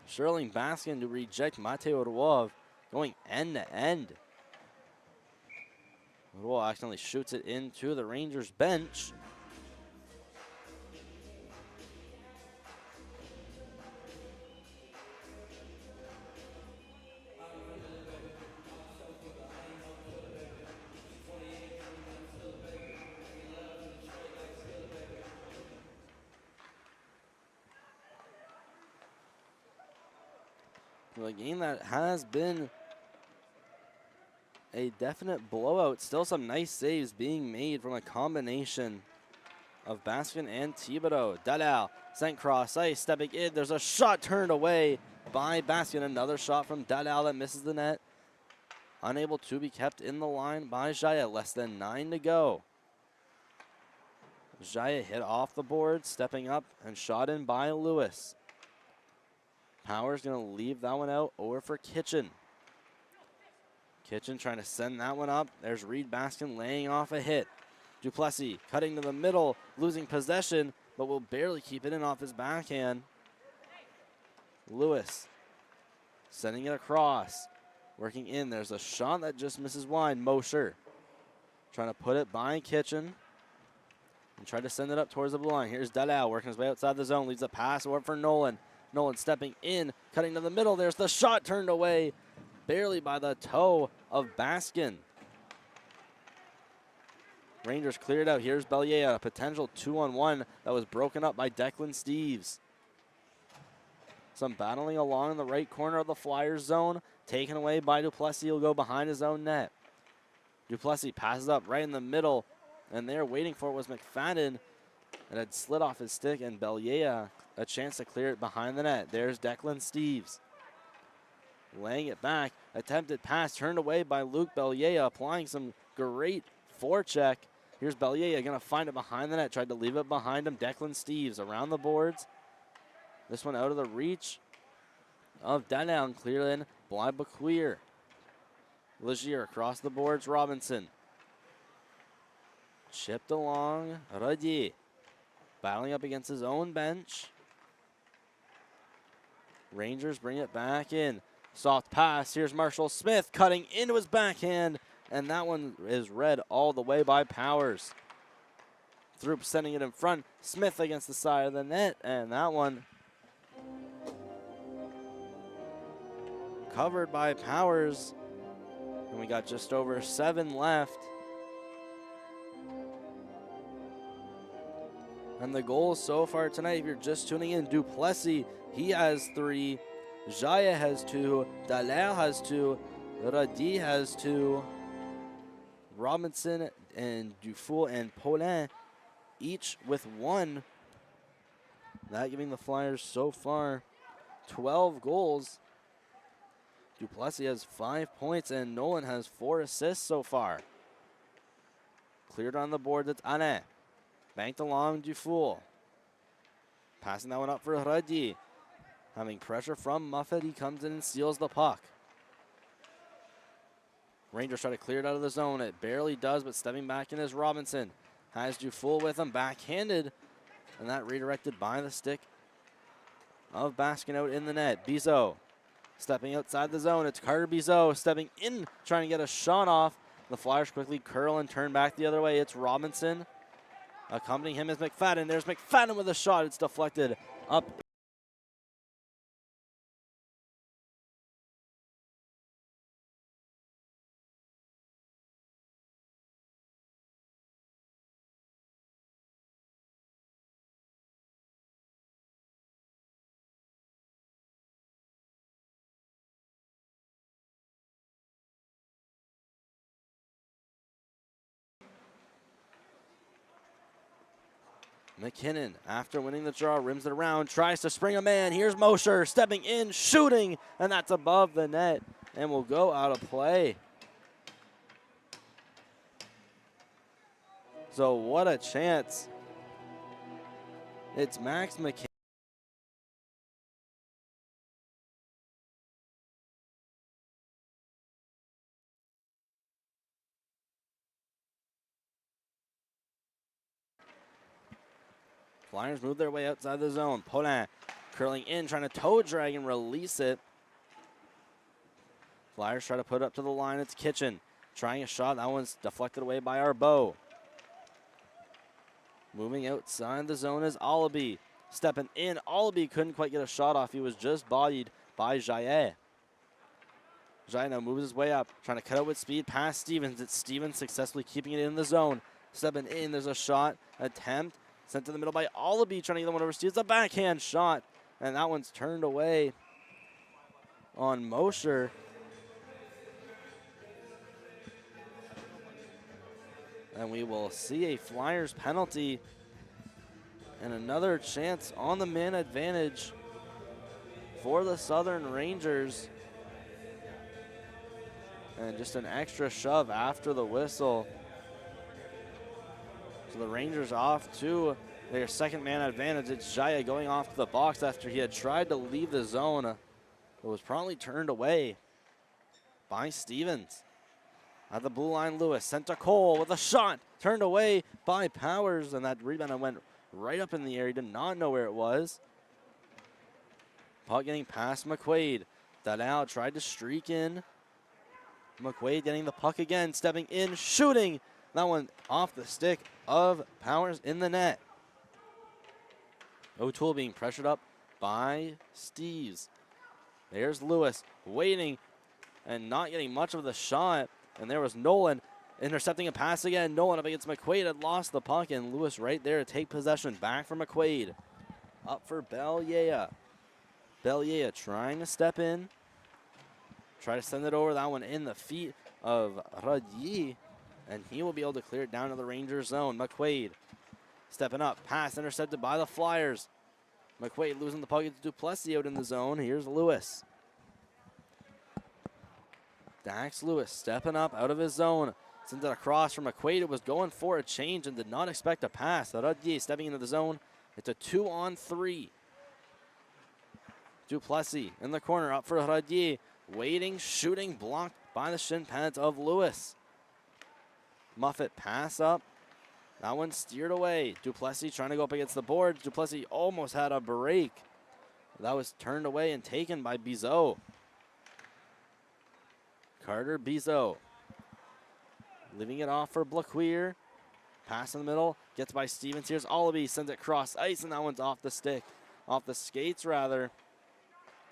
Sherling Baskin to reject Mateo Roy, going end to end. Roy accidentally shoots it into the Rangers bench. A game that has been a definite blowout. Still some nice saves being made from a combination of Baskin and Thibodeau. Dalal sent cross ice, stepping in. There's a shot turned away by Baskin. Another shot from Dalal that misses the net. Unable to be kept in the line by Jaya. Less than 9 to go. Jaya hit off the board, stepping up and shot in by Lewis. Powers going to leave that one out over for Kitchen. Kitchen trying to send that one up. There's Reed Baskin laying off a hit. Duplessis cutting to the middle, losing possession, but will barely keep it in off his backhand. Lewis sending it across. Working in. There's a shot that just misses wide. Mosher trying to put it by Kitchen. And try to send it up towards the blue line. Here's Dalal working his way outside the zone. Leaves a pass over for Nolan. Nolan stepping in, cutting to the middle. There's the shot turned away, barely by the toe of Baskin. Rangers cleared out. Here's Bellier, a potential 2-on-1 that was broken up by Declan Steves. Some battling along in the right corner of the Flyers zone, taken away by Duplessis. He'll go behind his own net. Duplessis passes up right in the middle, and there waiting for it was McFadden. It had slid off his stick, and Bellier a chance to clear it behind the net. There's Declan Steves. Laying it back. Attempted pass turned away by Luke Bellier, applying some great forecheck. Here's Bellier going to find it behind the net. Tried to leave it behind him. Declan Steves around the boards. This one out of the reach of Dadown. Cleared in by Bequeer. Legier across the boards. Robinson. Chipped along. Radier. Battling up against his own bench. Rangers bring it back in. Soft pass. Here's Marshall Smith cutting into his backhand. And that one is read all the way by Powers. Throop sending it in front. Smith against the side of the net. And that one covered by Powers. And we got just over 7 left. And the goals so far tonight, if you're just tuning in, Duplessis, he has 3. Jaya has 2. Dallaire has 2. Radi has 2. Robinson and Dufour and Paulin each with 1. That giving the Flyers so far 12 goals. Duplessis has 5 points and Nolan has 4 assists so far. Cleared on the board, that's Anne. Banked along Dufour. Passing that one up for Radi. Having pressure from Muffet, he comes in and steals the puck. Rangers try to clear it out of the zone. It barely does, but stepping back in is Robinson. Has Dufour with him, backhanded. And that redirected by the stick of Baskin out in the net. Bizot stepping outside the zone. It's Carter Bizot stepping in, trying to get a shot off. The Flyers quickly curl and turn back the other way. It's Robinson. Accompanying him is McFadden. There's McFadden with a shot. It's deflected up. McKinnon, after winning the draw, rims it around, tries to spring a man. Here's Mosher stepping in, shooting, and that's above the net and will go out of play. So what a chance. It's Max McKinnon. Flyers move their way outside the zone. Paulin curling in, trying to toe drag and release it. Flyers try to put it up to the line. It's Kitchen trying a shot. That one's deflected away by Arbeau. Moving outside the zone is Allaby. Stepping in, Allaby couldn't quite get a shot off. He was just bodied by Jaillet. Jaillet now moves his way up, trying to cut out with speed past Stevens. It's Stevens successfully keeping it in the zone. Stepping in, there's a shot attempt. Sent to the middle by Allaby, trying to get the one over Stevens. A backhand shot, and that one's turned away on Mosher. And we will see a Flyers penalty and another chance on the man advantage for the Southern Rangers. And just an extra shove after the whistle. So the Rangers off to their second man advantage. It's Jaya going off to the box after he had tried to leave the zone. It was promptly turned away by Stevens. At the blue line, Lewis sent to Cole with a shot. Turned away by Powers, and that rebound went right up in the air. He did not know where it was. Puck getting past McQuaid. Dalal tried to streak in. McQuaid getting the puck again, stepping in, shooting. That one off the stick of Powers in the net. O'Toole being pressured up by Steves. There's Lewis waiting and not getting much of the shot. And there was Nolan intercepting a pass again. Nolan up against McQuaid had lost the puck, and Lewis right there to take possession. Back for McQuaid. Up for Belliea. Belliea trying to step in. Try to send it over. That one in the feet of Radier. And he will be able to clear it down to the Rangers zone. McQuaid stepping up. Pass intercepted by the Flyers. McQuaid losing the puck. It's Duplessis out in the zone. Here's Lewis. Dax Lewis stepping up out of his zone. Sends it across from McQuaid. It was going for a change and did not expect a pass. Radier stepping into the zone. It's a 2-on-3. Duplessis in the corner up for Radier. Waiting, shooting, blocked by the shin pads of Lewis. Muffet pass up. That one steered away. Duplessis trying to go up against the boards. Duplessis almost had a break. That was turned away and taken by Bizot. Carter Bizot. Leaving it off for Blaquier. Pass in the middle. Gets by Stevens. Here's Allaby. Sends it cross ice, and that one's off the stick. Off the skates, rather,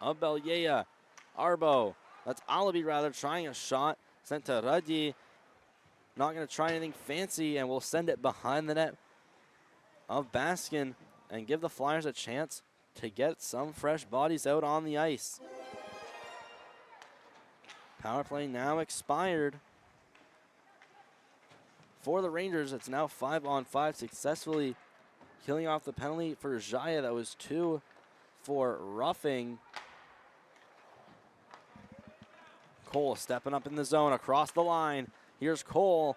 of Belliea. Arbeau. That's Allaby, rather, trying a shot. Sent to Radier. Not going to try anything fancy, and we'll send it behind the net of Baskin and give the Flyers a chance to get some fresh bodies out on the ice. Power play now expired. For the Rangers, it's now 5-on-5, successfully killing off the penalty for Jaya. That was 2 for roughing. Cole stepping up in the zone across the line. Here's Cole.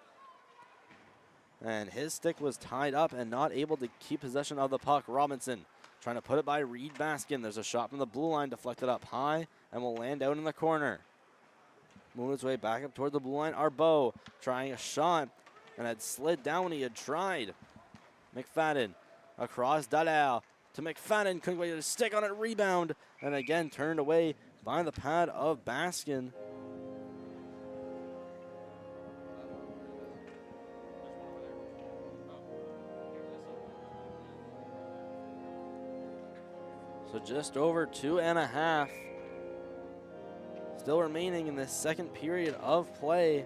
And his stick was tied up and not able to keep possession of the puck. Robinson trying to put it by Reed Baskin. There's a shot from the blue line deflected up high and will land out in the corner. Moving his way back up toward the blue line. Arbeau trying a shot and had slid down when he had tried. McFadden across Dalal to McFadden. Couldn't quite get a stick on it. Rebound. And again turned away by the pad of Baskin. So just over 2.5 still remaining in this second period of play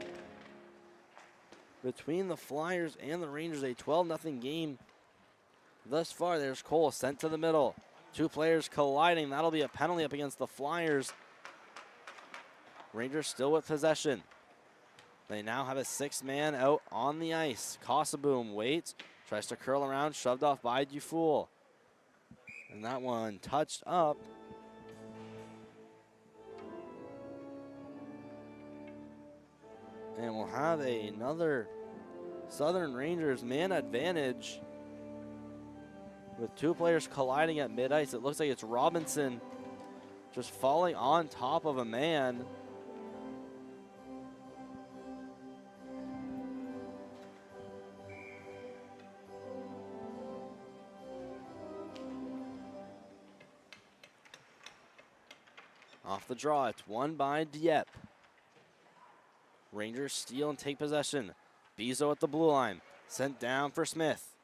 between the Flyers and the Rangers. A 12-0 game thus far. There's Cole sent to the middle. Two players colliding. That'll be a penalty up against the Flyers. Rangers still with possession. They now have a 6-man out on the ice. Kosaboom waits, tries to curl around, shoved off by Dufoul. And that one touched up. And we'll have another Southern Rangers man advantage with two players colliding at mid-ice. It looks like it's Robinson just falling on top of a man. Off the draw, it's won by Dieppe. Rangers steal and take possession. Bezo at the blue line, sent down for Smith.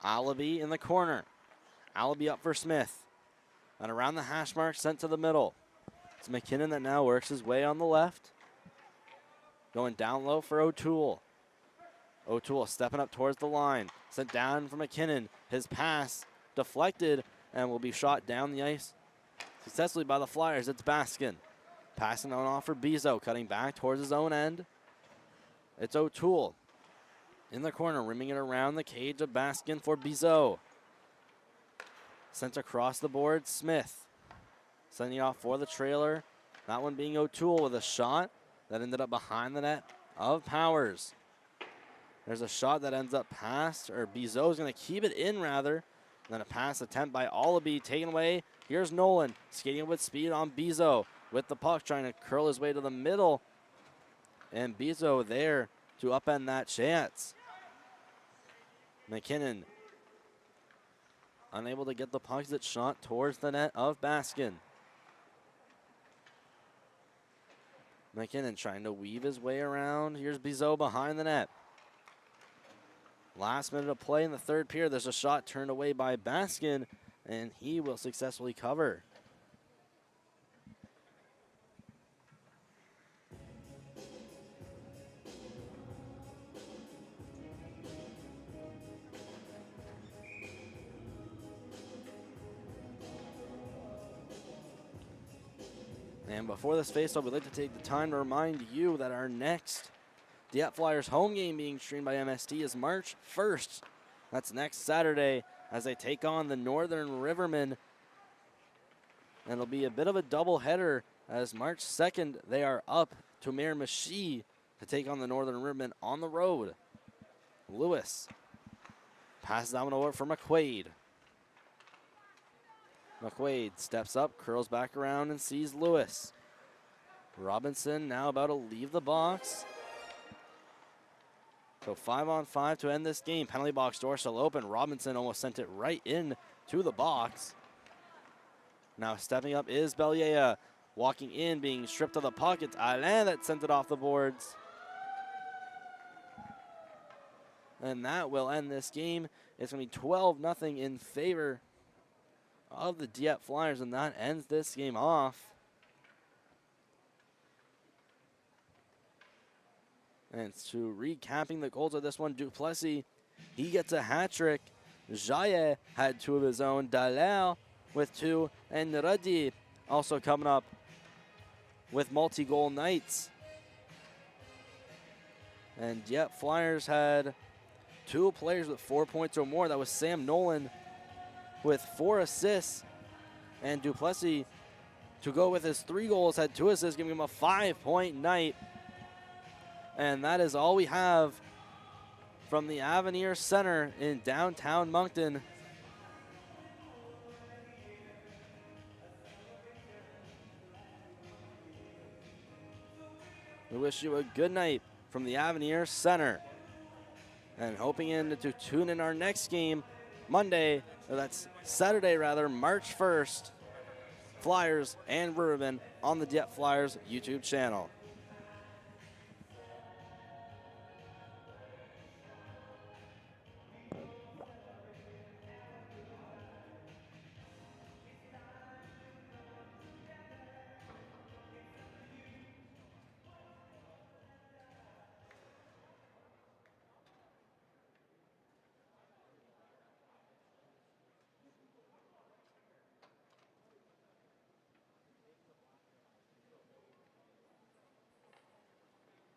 Allaby in the corner. Allaby up for Smith. And around the hash mark, sent to the middle. It's McKinnon that now works his way on the left. Going down low for O'Toole. O'Toole stepping up towards the line. Sent down for McKinnon. His pass deflected and will be shot down the ice successfully by the Flyers. It's Baskin. Passing on off for Bezo, cutting back towards his own end. It's O'Toole in the corner, rimming it around the cage of Baskin for Bezo. Sent across the board, Smith. Sending off for the trailer. That one being O'Toole with a shot that ended up behind the net of Powers. There's a shot that ends up past, or Bezo's going to keep it in rather. Then a pass attempt by Allaby taken away. Here's Nolan skating with speed on Bezo with the puck, trying to curl his way to the middle. And Bezo there to upend that chance. McKinnon unable to get the puck that shot towards the net of Baskin. McKinnon trying to weave his way around. Here's Bezo behind the net. Last minute of play in the third period. There's a shot turned away by Baskin, and he will successfully cover. And before this faceoff, we'd like to take the time to remind you that our next Dieppe Flyers home game being streamed by MST is March 1st. That's next Saturday as they take on the Northern Rivermen. And it'll be a bit of a doubleheader as March 2nd they are up to Miramichi to take on the Northern Rivermen on the road. Lewis passes that one over for McQuaid. McQuaid steps up, curls back around, and sees Lewis. Robinson now about to leave the box. So 5-on-5 to end this game. Penalty box door still open. Robinson almost sent it right in to the box. Now stepping up is Belyea. Walking in, being stripped of the puck. It's Alain that sent it off the boards. And that will end this game. It's going to be 12-0 in favor of the Dieppe Flyers, and that ends this game off. And to recapping the goals of this one, Duplessis, he gets a hat trick. Jaye had two of his own. Dallaire with two, and Ruddy also coming up with multi-goal nights. And Dieppe Flyers had two players with 4 points or more. That was Sam Nolan with 4 assists, and Duplessis, to go with his 3 goals, had 2 assists, giving him a 5-point night. And that is all we have from the Avenir Center in downtown Moncton. We wish you a good night from the Avenir Center, and hoping to tune in our next game Monday, or that's Saturday rather, March 1st, Flyers and Rivermen on the Dieppe Flyers YouTube channel.